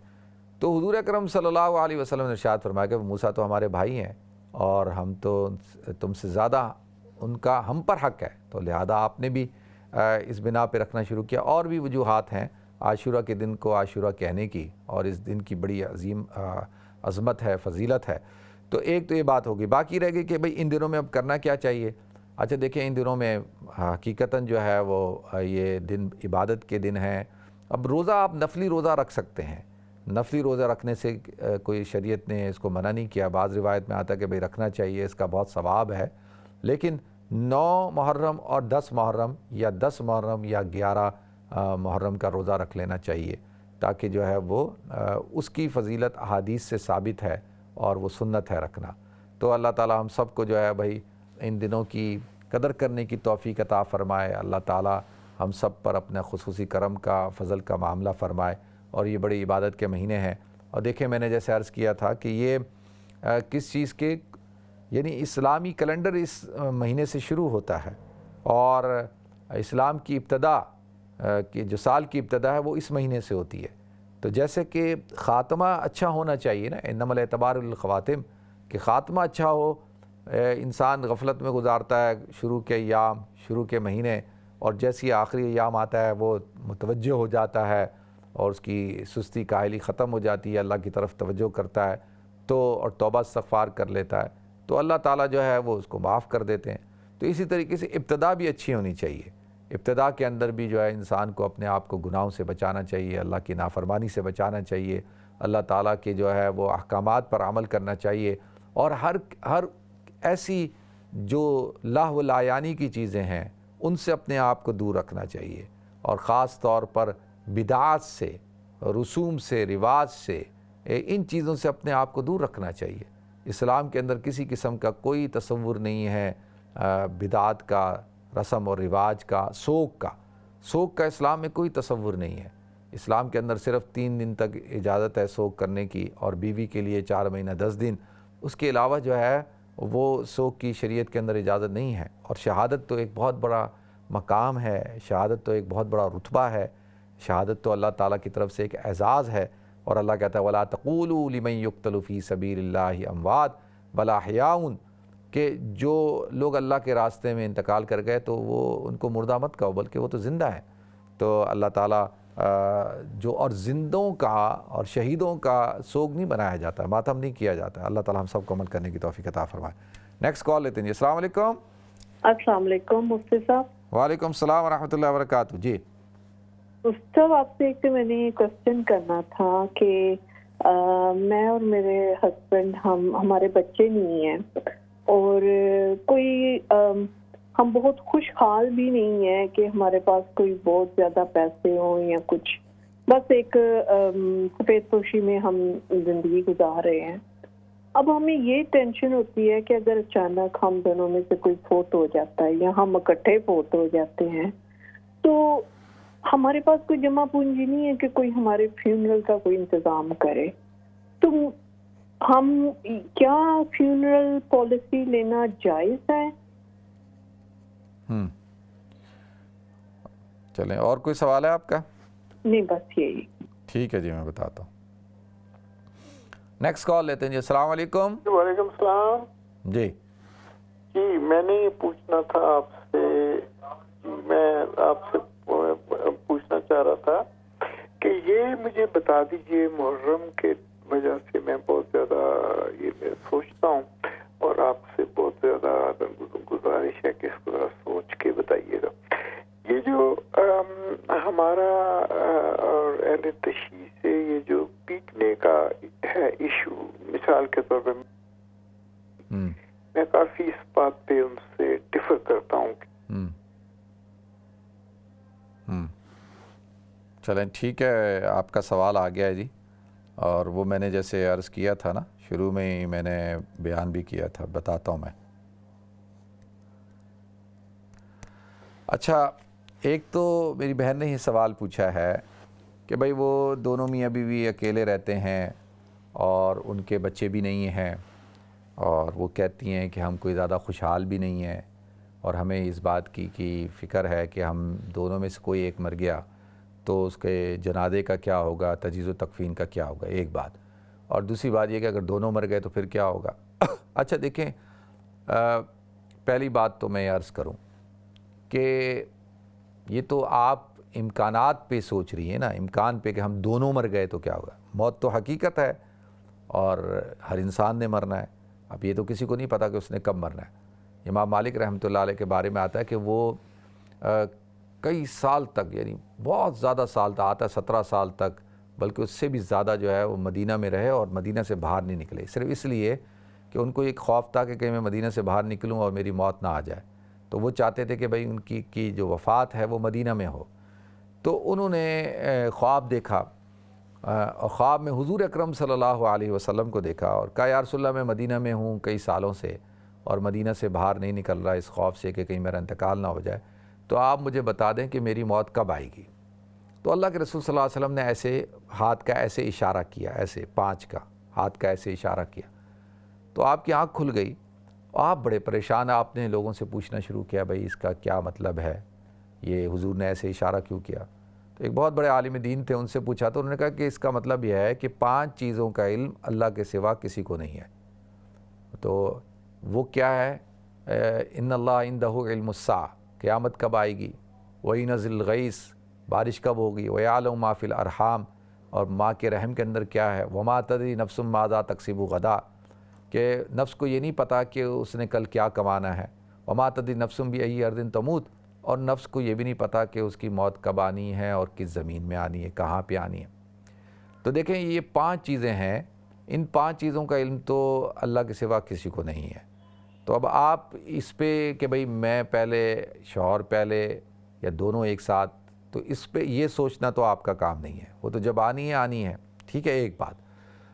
تو حضور اکرم صلی اللہ علیہ وسلم نے ارشاد فرمایا کہ موسیٰ تو ہمارے بھائی ہیں، اور ہم تو تم سے زیادہ ان کا ہم پر حق ہے، تو لہذا آپ نے بھی اس بنا پہ رکھنا شروع کیا. اور بھی وجوہات ہیں عاشورہ کے دن کو عاشورہ کہنے کی، اور اس دن کی بڑی عظیم عظمت ہے، فضیلت ہے. تو ایک تو یہ بات ہوگی. باقی رہ گئی کہ بھئی ان دنوں میں اب کرنا کیا چاہیے. اچھا دیکھیں، ان دنوں میں حقیقتاً جو ہے وہ یہ دن عبادت کے دن ہیں. اب روزہ آپ نفلی روزہ رکھ سکتے ہیں، نفلی روزہ رکھنے سے کوئی شریعت نے اس کو منع نہیں کیا. بعض روایت میں آتا ہے کہ بھئی رکھنا چاہیے، اس کا بہت ثواب ہے. لیکن 9 محرم اور 10 محرم یا 10 محرم یا 11 محرم کا روزہ رکھ لینا چاہیے، تاکہ جو ہے وہ اس کی فضیلت احادیث سے ثابت ہے اور وہ سنت ہے رکھنا. تو اللہ تعالی ہم سب کو جو ہے بھئی ان دنوں کی قدر کرنے کی توفیق عطا فرمائے. اللہ تعالی ہم سب پر اپنا خصوصی کرم کا، فضل کا معاملہ فرمائے. اور یہ بڑی عبادت کے مہینے ہیں. اور دیکھیں، میں نے جیسے عرض کیا تھا کہ یہ کس چیز کے، یعنی اسلامی کیلنڈر اس مہینے سے شروع ہوتا ہے، اور اسلام کی ابتدا کہ جو سال کی ابتدا ہے وہ اس مہینے سے ہوتی ہے۔ تو جیسے کہ خاتمہ اچھا ہونا چاہیے نا، انما الاعتبار للخواتم، کہ خاتمہ اچھا ہو، انسان غفلت میں گزارتا ہے شروع کے ایام، شروع کے مہینے، اور جیسی آخری ایام آتا ہے وہ متوجہ ہو جاتا ہے اور اس کی سستی کاہلی ختم ہو جاتی ہے، اللہ کی طرف توجہ کرتا ہے تو اور توبہ استغفار کر لیتا ہے تو اللہ تعالیٰ جو ہے وہ اس کو معاف کر دیتے ہیں۔ تو اسی طریقے سے ابتدا بھی اچھی ہونی چاہیے، ابتدا کے اندر بھی جو ہے انسان کو اپنے آپ کو گناہوں سے بچانا چاہیے، اللہ کی نافرمانی سے بچانا چاہیے، اللہ تعالیٰ کے جو ہے وہ احکامات پر عمل کرنا چاہیے، اور ہر ایسی جو لاہ و لایانی کی چیزیں ہیں ان سے اپنے آپ کو دور رکھنا چاہیے، اور خاص طور پر بدعات سے، رسوم سے، رواج سے، ان چیزوں سے اپنے آپ کو دور رکھنا چاہیے۔ اسلام کے اندر کسی قسم کا کوئی تصور نہیں ہے بدعات کا، رسم اور رواج کا، سوگ کا اسلام میں کوئی تصور نہیں ہے۔ اسلام کے اندر صرف 3 دن تک اجازت ہے سوگ کرنے کی، اور بیوی کے لیے 4 مہینہ 10 دن، اس کے علاوہ جو ہے وہ سوگ کی شریعت کے اندر اجازت نہیں ہے۔ اور شہادت تو ایک بہت بڑا مقام ہے، شہادت تو ایک بہت بڑا رتبہ ہے، شہادت تو اللہ تعالیٰ کی طرف سے ایک اعزاز ہے، اور اللہ کہتا ہے وَلَا تَقُولُوا لِمَن يُقْتَلُ فِي سَبِيلِ اللَّهِ أَمْوَاتٌ بَلْ أَحْيَاءٌ، کہ جو لوگ اللہ کے راستے میں انتقال کر گئے تو وہ ان کو مردہ مت کہو، بلکہ وہ تو زندہ ہیں۔ تو اللہ تعالیٰ جو اور زندوں کا اور شہیدوں کا سوگ نہیں بنایا جاتا، ماتم نہیں کیا جاتا۔ اللہ تعالیٰ ہم سب کو عمل کرنے کی توفیق عطا فرمائے۔ نیکسٹ کال لیتے ہیں جی۔ السلام علیکم۔ السلام علیکم مفتی صاحب۔ وعلیکم السلام ورحمۃ اللہ وبرکاتہ۔ جی مفتی صاحب، آپ سے ایک میں نے یہ کوشچن کرنا تھا کہ میں اور میرے ہسبینڈ ہمارے بچے نہیں ہیں، اور کوئی ہم بہت خوشحال بھی نہیں ہیں کہ ہمارے پاس کوئی بہت زیادہ پیسے ہوں یا کچھ، بس ایک سفید پوشی میں ہم زندگی گزار رہے ہیں۔ اب ہمیں یہ ٹینشن ہوتی ہے کہ اگر اچانک ہم دونوں میں سے کوئی فوت ہو جاتا ہے یا ہم اکٹھے فوت ہو جاتے ہیں تو ہمارے پاس کوئی جمع پونجی نہیں ہے کہ کوئی ہمارے فیونرل کا کوئی انتظام کرے۔ تو ہم کیا فیونرل پالیسی لینا جائز ہے؟ چلیں، اور کوئی سوال ہے آپ کا؟ نہیں، بس یہی۔ ٹھیک ہے جی، میں بتاتا ہوں۔ نیکسٹ کال لیتے ہیں جی۔ السلام علیکم۔ وعلیکم السلام۔ جی میں نے یہ پوچھنا تھا آپ سے، میں آپ سے پوچھنا چاہ رہا تھا کہ یہ مجھے بتا دیجئے، محرم کے وجہ سے میں بہت زیادہ یہ سوچتا ہوں، اور آپ سے بہت زیادہ گزارش ہے کہ اس کو ذرا سوچ کے بتائیے گا۔ یہ جو ہمارا اور اہل تشیع سے یہ جو پیٹنے کا ہے ایشو، مثال کے طور پر میں کافی اس بات پہ ان سے ڈفر کرتا ہوں۔ چلیں ٹھیک ہے، آپ کا سوال آ گیا ہے جی، اور وہ میں نے جیسے عرض کیا تھا نا شروع میں ہی میں نے بیان بھی کیا تھا، بتاتا ہوں میں۔ اچھا، ایک تو میری بہن نے یہ سوال پوچھا ہے کہ بھائی وہ دونوں میاں بیوی اکیلے رہتے ہیں اور ان کے بچے بھی نہیں ہیں، اور وہ کہتی ہیں کہ ہم کوئی زیادہ خوشحال بھی نہیں ہیں، اور ہمیں اس بات کی فکر ہے کہ ہم دونوں میں سے کوئی ایک مر گیا تو اس کے جنازے کا کیا ہوگا، تجہیز و تکفین کا کیا ہوگا، ایک بات۔ اور دوسری بات یہ کہ اگر دونوں مر گئے تو پھر کیا ہوگا۔ اچھا دیکھیں، پہلی بات تو میں عرض کروں کہ یہ تو آپ امکانات پہ سوچ رہی ہیں نا، امکان پہ کہ ہم دونوں مر گئے تو کیا ہوگا۔ موت تو حقیقت ہے اور ہر انسان نے مرنا ہے، اب یہ تو کسی کو نہیں پتا کہ اس نے کب مرنا ہے۔ امام مالک رحمۃ اللہ علیہ کے بارے میں آتا ہے کہ وہ کئی سال تک، یعنی بہت زیادہ سال تک، آتا ہے 17 سال تک، بلکہ اس سے بھی زیادہ جو ہے وہ مدینہ میں رہے اور مدینہ سے باہر نہیں نکلے، صرف اس لیے کہ ان کو ایک خوف تھا کہ کہیں میں مدینہ سے باہر نکلوں اور میری موت نہ آ جائے، تو وہ چاہتے تھے کہ بھئی ان کی جو وفات ہے وہ مدینہ میں ہو۔ تو انہوں نے خواب دیکھا، اور خواب میں حضور اکرم صلی اللہ علیہ وسلم کو دیکھا اور کہا یا رسول اللہ میں مدینہ میں ہوں کئی سالوں سے اور مدینہ سے باہر نہیں نکل رہا اس خوف سے کہ کہیں میرا انتقال نہ ہو جائے، تو آپ مجھے بتا دیں کہ میری موت کب آئے گی۔ تو اللہ کے رسول صلی اللہ علیہ وسلم نے ایسے ہاتھ کا ایسے اشارہ کیا، ایسے 5 کا ہاتھ کا ایسے اشارہ کیا، تو آپ کی آنکھ کھل گئی آپ بڑے پریشان، آپ نے لوگوں سے پوچھنا شروع کیا بھائی اس کا کیا مطلب ہے، یہ حضور نے ایسے اشارہ کیوں کیا؟ تو ایک بہت بڑے عالم دین تھے، ان سے پوچھا تو انہوں نے کہا کہ اس کا مطلب یہ ہے کہ 5 چیزوں کا علم اللہ کے سوا کسی کو نہیں ہے۔ تو وہ کیا ہے؟ ان اللہ عندہ علم الساعہ، قیامت کب آئے گی، وَيُنَزِّلُ الْغَيْثَ، بارش کب ہوگی، وَيَعْلَمُ مَا فِي الْأَرْحَامِ، اور ماں کے رحم کے اندر کیا ہے، وَمَا تَدْرِي نَفْسٌ مَاذَا تَكْسِبُ غَدًا، کہ نفس کو یہ نہیں پتہ کہ اس نے کل کیا کمانا ہے، وَمَا تَدْرِي نَفْسٌ بِأَيِّ أَرْضٍ تَمُوتُ، اور نفس کو یہ بھی نہیں پتہ کہ اس کی موت کب آنی ہے اور کس زمین میں آنی ہے، کہاں پہ آنی ہے۔ تو دیکھیں یہ 5 چیزیں ہیں، ان 5 چیزوں کا علم تو اللہ کے سوا کسی کو نہیں ہے۔ تو اب آپ اس پہ کہ بھئی میں پہلے، شوہر پہلے، یا دونوں ایک ساتھ، تو اس پہ یہ سوچنا تو آپ کا کام نہیں ہے، وہ تو جب آنی ہے آنی ہے، ٹھیک ہے، ایک بات۔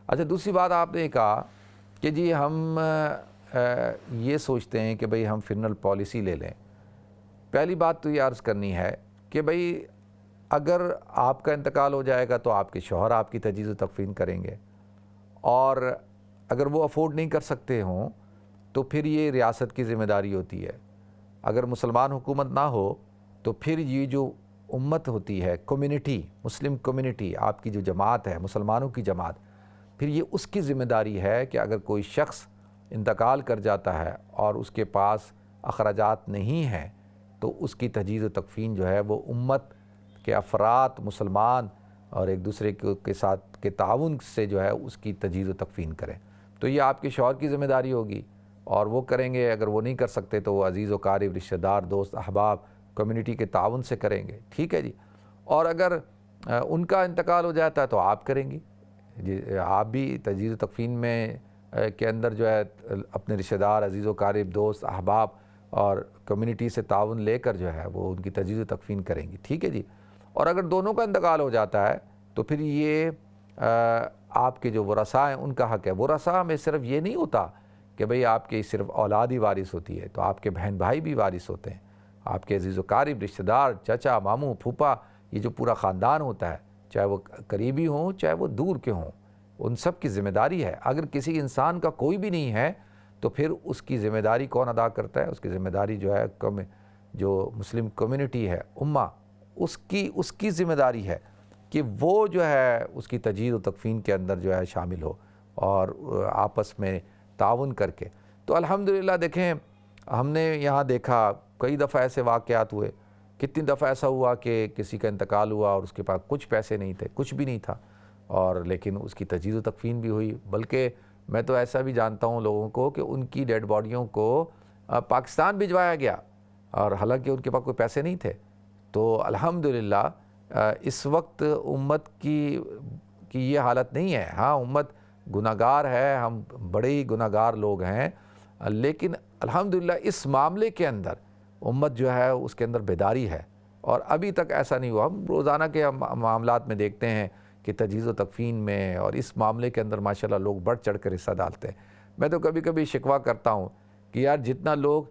اچھا دوسری بات آپ نے کہا کہ جی ہم یہ سوچتے ہیں کہ بھئی ہم فنرل پالیسی لے لیں۔ پہلی بات تو یہ عرض کرنی ہے کہ بھئی اگر آپ کا انتقال ہو جائے گا تو آپ کے شوہر آپ کی تجہیز و تکفین کریں گے، اور اگر وہ افورڈ نہیں کر سکتے ہوں تو پھر یہ ریاست کی ذمہ داری ہوتی ہے۔ اگر مسلمان حکومت نہ ہو تو پھر یہ جو امت ہوتی ہے، کمیونٹی، مسلم کمیونٹی، آپ کی جو جماعت ہے، مسلمانوں کی جماعت، پھر یہ اس کی ذمہ داری ہے کہ اگر کوئی شخص انتقال کر جاتا ہے اور اس کے پاس اخراجات نہیں ہیں تو اس کی تجہیز و تکفین جو ہے وہ امت کے افراد، مسلمان، اور ایک دوسرے کے ساتھ کے تعاون سے جو ہے اس کی تجہیز و تکفین کریں۔ تو یہ آپ کے شوہر کی ذمہ داری ہوگی اور وہ کریں گے۔ اگر وہ نہیں کر سکتے تو وہ عزیز و قارب، رشتہ دار، دوست، احباب، کمیونٹی کے تعاون سے کریں گے، ٹھیک ہے جی۔ اور اگر ان کا انتقال ہو جاتا ہے تو آپ کریں گی جی، آپ بھی تجہیز و تکفین میں کے اندر جو ہے اپنے رشتہ دار، عزیز و قارب، دوست، احباب اور کمیونٹی سے تعاون لے کر جو ہے وہ ان کی تجہیز و تکفین کریں گی، ٹھیک ہے جی۔ اور اگر دونوں کا انتقال ہو جاتا ہے تو پھر یہ آپ کے جو ورثاء ہیں ان کا حق ہے۔ ورثاء میں صرف یہ نہیں ہوتا کہ بھئی آپ کی صرف اولاد ہی وارث ہوتی ہے، تو آپ کے بہن بھائی بھی وارث ہوتے ہیں، آپ کے عزیز و قارب، رشتہ دار، چچا، ماموں، پھوپھا، یہ جو پورا خاندان ہوتا ہے، چاہے وہ قریبی ہوں چاہے وہ دور کے ہوں، ان سب کی ذمہ داری ہے۔ اگر کسی انسان کا کوئی بھی نہیں ہے تو پھر اس کی ذمہ داری کون ادا کرتا ہے؟ اس کی ذمہ داری جو ہے جو مسلم کمیونٹی ہے، امہ، اس کی ذمہ داری ہے کہ وہ جو ہے اس کی تجہیز و تکفین کے اندر جو ہے شامل ہو اور آپس میں تعاون کر کے۔ تو الحمدللہ دیکھیں ہم نے یہاں دیکھا کئی دفعہ ایسے واقعات ہوئے، کتنی دفعہ ایسا ہوا کہ کسی کا انتقال ہوا اور اس کے پاس کچھ پیسے نہیں تھے، کچھ بھی نہیں تھا، اور لیکن اس کی تجہیز و تکفین بھی ہوئی۔ بلکہ میں تو ایسا بھی جانتا ہوں لوگوں کو کہ ان کی ڈیڈ باڈیوں کو پاکستان بھجوایا گیا، اور حالانکہ ان کے پاس کوئی پیسے نہیں تھے۔ تو الحمدللہ اس وقت امت کی یہ حالت نہیں ہے۔ ہاں امت گناہگار ہے، ہم بڑے ہی گناہگار لوگ ہیں، لیکن الحمدللہ اس معاملے کے اندر امت جو ہے اس کے اندر بیداری ہے، اور ابھی تک ایسا نہیں ہوا۔ ہم روزانہ کے معاملات میں دیکھتے ہیں کہ تجہیز و تکفین میں اور اس معاملے کے اندر ماشاءاللہ لوگ بڑھ چڑھ کر حصہ ڈالتے ہیں۔ میں تو کبھی کبھی شکوہ کرتا ہوں کہ یار جتنا لوگ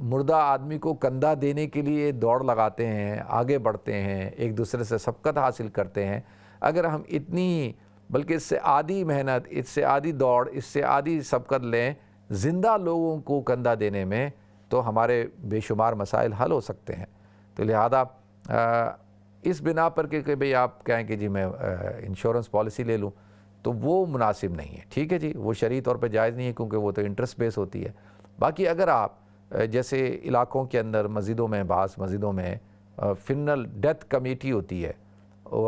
مردہ آدمی کو کندھا دینے کے لیے دوڑ لگاتے ہیں، آگے بڑھتے ہیں، ایک دوسرے سے سبقت حاصل کرتے ہیں، اگر ہم اتنی، بلکہ اس سے آدھی محنت، اس سے آدھی دوڑ، اس سے آدھی سبقت لیں زندہ لوگوں کو کندھا دینے میں، تو ہمارے بے شمار مسائل حل ہو سکتے ہیں۔ تو لہذا اس بنا پر کہ بھئی آپ کہیں کہ جی میں انشورنس پالیسی لے لوں، تو وہ مناسب نہیں ہے، ٹھیک ہے جی، وہ شرعی طور پہ جائز نہیں ہے، کیونکہ وہ تو انٹرسٹ بیس ہوتی ہے۔ باقی اگر آپ جیسے علاقوں کے اندر مسجدوں میں، بعض مسجدوں میں فنرل ڈیتھ کمیٹی ہوتی ہے،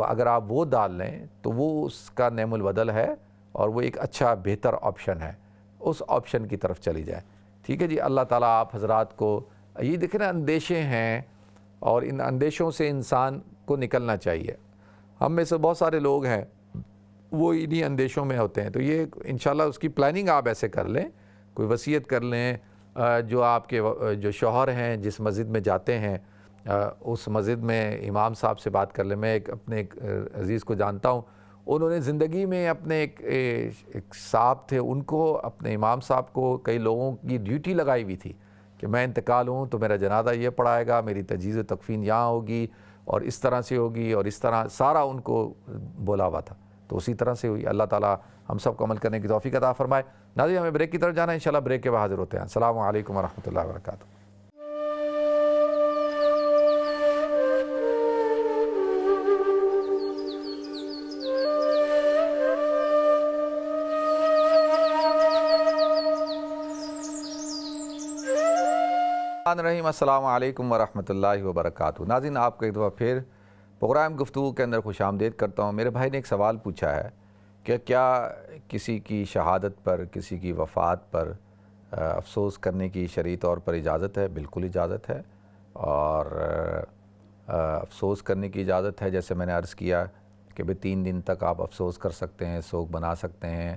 اگر آپ وہ ڈال لیں تو وہ اس کا نعم البدل ہے، اور وہ ایک اچھا بہتر آپشن ہے، اس آپشن کی طرف چلی جائیں، ٹھیک ہے جی۔ اللہ تعالیٰ آپ حضرات کو یہ دیکھیں نا، اندیشے ہیں اور ان اندیشوں سے انسان کو نکلنا چاہیے۔ ہم میں سے بہت سارے لوگ ہیں وہ انہی اندیشوں میں ہوتے ہیں، تو یہ انشاءاللہ اس کی پلاننگ آپ ایسے کر لیں، کوئی وصیت کر لیں، جو آپ کے جو شوہر ہیں جس مسجد میں جاتے ہیں اس مسجد میں امام صاحب سے بات کر لیں۔ میں اپنے ایک عزیز کو جانتا ہوں، انہوں نے زندگی میں اپنے ایک صاحب تھے، ان کو اپنے امام صاحب کو کئی لوگوں کی ڈیوٹی لگائی ہوئی تھی کہ میں انتقال ہوں تو میرا جنازہ یہ پڑھائے گا، میری تجہیز و تکفین یہاں ہوگی اور اس طرح سے ہوگی، اور اس طرح سارا ان کو بولا ہوا تھا، تو اسی طرح سے ہوئی۔ اللہ تعالیٰ ہم سب کو عمل کرنے کی توفیق عطا فرمائے۔ ناظرین ہمیں بریک کی طرف جانا ہے، انشاءاللہ بریک کے بعد حاضر ہوتے ہیں۔ السلام علیکم ورحمۃ اللہ وبرکاتہ۔ رحیم السلام علیکم ورحمۃ اللہ وبرکاتہ۔ ناظرین آپ کو ایک دفعہ پھر پروگرام گفتگو کے اندر خوش آمدید کرتا ہوں۔ میرے بھائی نے ایک سوال پوچھا ہے کہ کیا کسی کی شہادت پر، کسی کی وفات پر افسوس کرنے کی شرعی طور پر اجازت ہے؟ بالکل اجازت ہے، اور افسوس کرنے کی اجازت ہے۔ جیسے میں نے عرض کیا کہ 3 دن تک آپ افسوس کر سکتے ہیں، سوگ بنا سکتے ہیں،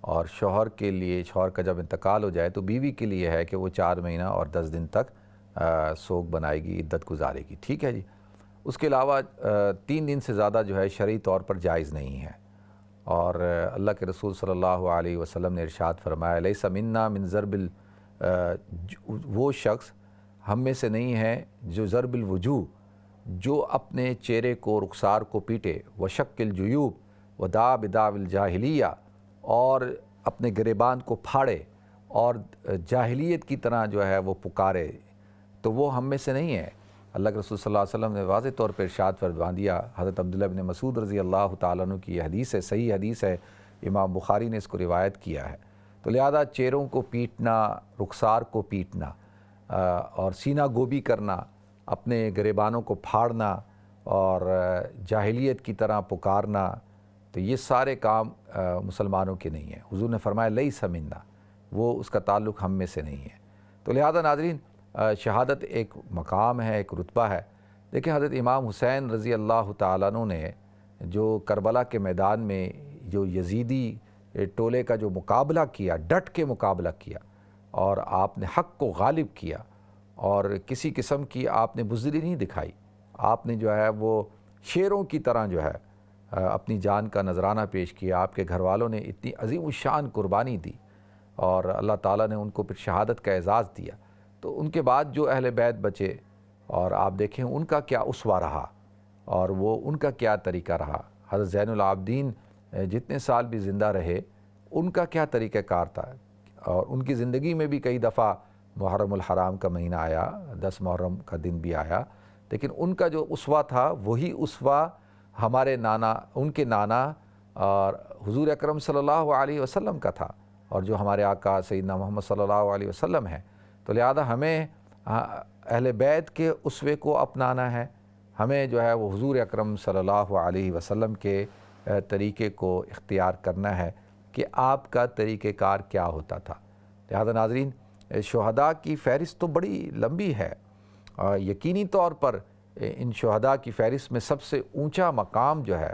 اور شوہر کے لیے، شوہر کا جب انتقال ہو جائے تو بیوی کے لیے ہے کہ وہ 4 مہینہ اور 10 دن تک سوگ بنائے گی، عدت گزارے گی، ٹھیک ہے جی۔ اس کے علاوہ 3 دن سے زیادہ جو ہے شرعی طور پر جائز نہیں ہے۔ اور اللہ کے رسول صلی اللہ علیہ وسلم نے ارشاد فرمایا لیس منا من ضرب وہ شخص ہم میں سے نہیں ہے جو ضرب الوجوہ، جو اپنے چہرے کو، رخسار کو پیٹے، وشق الجیوب وداع بداع الجاہلیہ، اور اپنے گریبان کو پھاڑے اور جاہلیت کی طرح جو ہے وہ پکارے، تو وہ ہم میں سے نہیں ہے۔ اللہ کے رسول صلی اللہ علیہ وسلم نے واضح طور پر ارشاد فرما دیا۔ حضرت عبداللہ بن مسعود رضی اللہ تعالیٰ عنہ کی یہ حدیث ہے، صحیح حدیث ہے، امام بخاری نے اس کو روایت کیا ہے۔ تو لہذا چہروں کو پیٹنا، رخسار کو پیٹنا، اور سینہ گوبی کرنا، اپنے گریبانوں کو پھاڑنا اور جاہلیت کی طرح پکارنا، تو یہ سارے کام مسلمانوں کے نہیں ہیں۔ حضور نے فرمایا لیس منا، وہ اس کا تعلق ہم میں سے نہیں ہے۔ تو لہذا ناظرین شہادت ایک مقام ہے، ایک رتبہ ہے۔ دیکھیں حضرت امام حسین رضی اللہ تعالیٰ عنہ نے جو کربلا کے میدان میں جو یزیدی ٹولے کا جو مقابلہ کیا، ڈٹ کے مقابلہ کیا، اور آپ نے حق کو غالب کیا، اور کسی قسم کی آپ نے بزدلی نہیں دکھائی۔ آپ نے جو ہے وہ شیروں کی طرح جو ہے اپنی جان کا نذرانہ پیش کیا۔ آپ کے گھر والوں نے اتنی عظیم الشان قربانی دی، اور اللہ تعالیٰ نے ان کو پھر شہادت کا اعزاز دیا۔ تو ان کے بعد جو اہل بیت بچے، اور آپ دیکھیں ان کا کیا اسوہ رہا، اور وہ ان کا کیا طریقہ رہا۔ حضرت زین العابدین جتنے سال بھی زندہ رہے، ان کا کیا طریقہ کار تھا، اور ان کی زندگی میں بھی کئی دفعہ محرم الحرام کا مہینہ آیا، 10 محرم کا دن بھی آیا، لیکن ان کا جو اسوہ تھا وہی اسوہ ہمارے نانا، ان کے نانا اور حضور اکرم صلی اللہ علیہ وسلم کا تھا، اور جو ہمارے آقا سیدنا محمد صلی اللہ علیہ وسلم ہیں۔ تو لہذا ہمیں اہل بیت کے اسوے کو اپنانا ہے، ہمیں جو ہے وہ حضور اکرم صلی اللہ علیہ وسلم کے طریقے کو اختیار کرنا ہے کہ آپ کا طریقہ کار کیا ہوتا تھا۔ لہذا ناظرین شہداء کی فہرست تو بڑی لمبی ہے، اور یقینی طور پر ان شہداء کی فہرست میں سب سے اونچا مقام جو ہے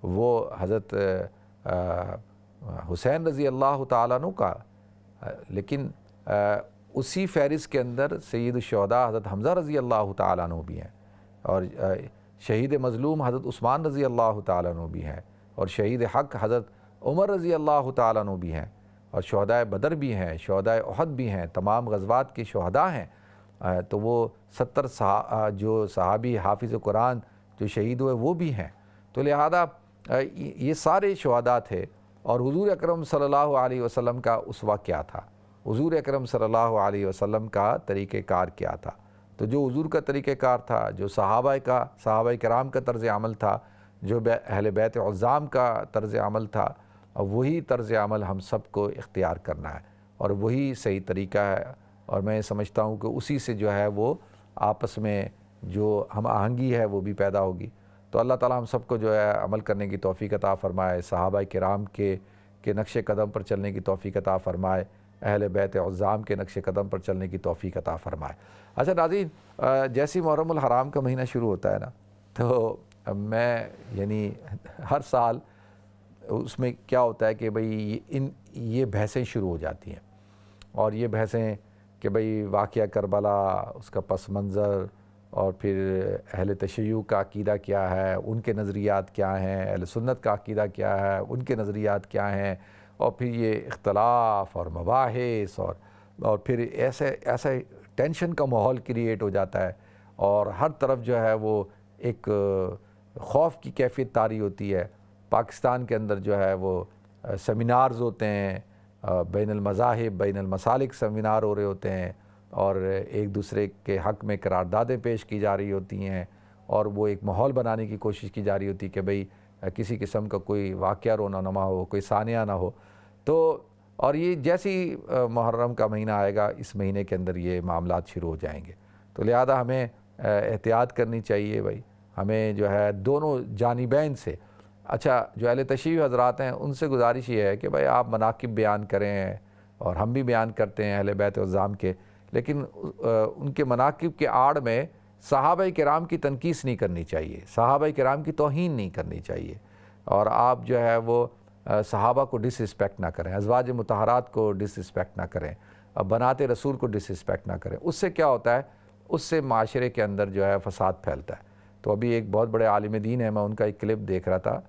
وہ حضرت حسین رضی اللہ تعالیٰ عنہ کا، لیکن اسی فہرست کے اندر سید الشہداء حضرت حمزہ رضی اللہ تعالیٰ عنہ بھی ہیں، اور شہید مظلوم حضرت عثمان رضی اللہ تعالیٰ عنہ بھی ہیں، اور شہید حق حضرت عمر رضی اللہ تعالیٰ عنہ بھی ہیں، اور شہداء بدر بھی ہیں، شہداء احد بھی ہیں، تمام غزوات کے شہداء ہیں۔ تو وہ 70 جو صحابی حافظ قرآن جو شہید ہوئے وہ بھی ہیں۔ تو لہذا یہ سارے شہداء تھے، اور حضور اکرم صلی اللہ علیہ وسلم کا اسوہ کیا تھا، حضور اکرم صلی اللہ علیہ وسلم کا طریقہ کار کیا تھا۔ تو جو حضور کا طریقہ کار تھا، جو صحابہ کرام کا طرز عمل تھا، جو اہل بیت عظام کا طرز عمل تھا، وہی طرز عمل ہم سب کو اختیار کرنا ہے، اور وہی صحیح طریقہ ہے۔ اور میں سمجھتا ہوں کہ اسی سے جو ہے وہ آپس میں جو ہم آہنگی ہے وہ بھی پیدا ہوگی۔ تو اللہ تعالیٰ ہم سب کو جو ہے عمل کرنے کی توفیق عطا فرمائے، صحابہ کرام کے نقش قدم پر چلنے کی توفیق عطا فرمائے، اہل بیت عظام کے نقش قدم پر چلنے کی توفیق عطا فرمائے۔ اچھا ناظرین جیسی محرم الحرام کا مہینہ شروع ہوتا ہے نا، تو میں یعنی ہر سال اس میں کیا ہوتا ہے کہ بھئی یہ بحثیں شروع ہو جاتی ہیں، اور یہ بحثیں کہ بھئی واقعہ کربلا، اس کا پس منظر، اور پھر اہل تشیع کا عقیدہ کیا ہے، ان کے نظریات کیا ہیں، اہل سنت کا عقیدہ کیا ہے، ان کے نظریات کیا ہیں، اور پھر یہ اختلاف اور مباحث، اور پھر ایسے ٹینشن کا ماحول کریٹ ہو جاتا ہے، اور ہر طرف جو ہے وہ ایک خوف کی کیفیت طاری ہوتی ہے۔ پاکستان کے اندر جو ہے وہ سیمینارز ہوتے ہیں، بین المذاہب بین المسالک سیمینار ہو رہے ہوتے ہیں، اور ایک دوسرے کے حق میں قراردادیں پیش کی جا رہی ہوتی ہیں، اور وہ ایک ماحول بنانے کی کوشش کی جا رہی ہوتی ہے کہ بھئی کسی قسم کا کوئی واقعہ رونما ہو، کوئی ثانیہ نہ ہو. تو اور یہ جیسی محرم کا مہینہ آئے گا اس مہینے کے اندر یہ معاملات شروع ہو جائیں گے. تو لہذا ہمیں احتیاط کرنی چاہیے بھائی، ہمیں جو ہے دونوں جانبین سے. اچھا، جو اہل تشیع حضرات ہیں ان سے گزارش یہ ہے کہ بھائی آپ مناقب بیان کریں، اور ہم بھی بیان کرتے ہیں اہل بیت عظام کے، لیکن ان کے مناقب کے آڑ میں صحابہ کرام کی تنقیص نہیں کرنی چاہیے، صحابہ کرام کی توہین نہیں کرنی چاہیے، اور آپ جو ہے وہ صحابہ کو ڈس رسپیکٹ نہ کریں، ازواج مطہرات کو ڈس رسپیکٹ نہ کریں، بنات رسول کو ڈس رسپیکٹ نہ کریں. اس سے کیا ہوتا ہے، اس سے معاشرے کے اندر جو ہے فساد پھیلتا ہے. تو ابھی ایک بہت بڑے عالم دین ہیں، میں ان کا ایک کلپ دیکھ رہا تھا،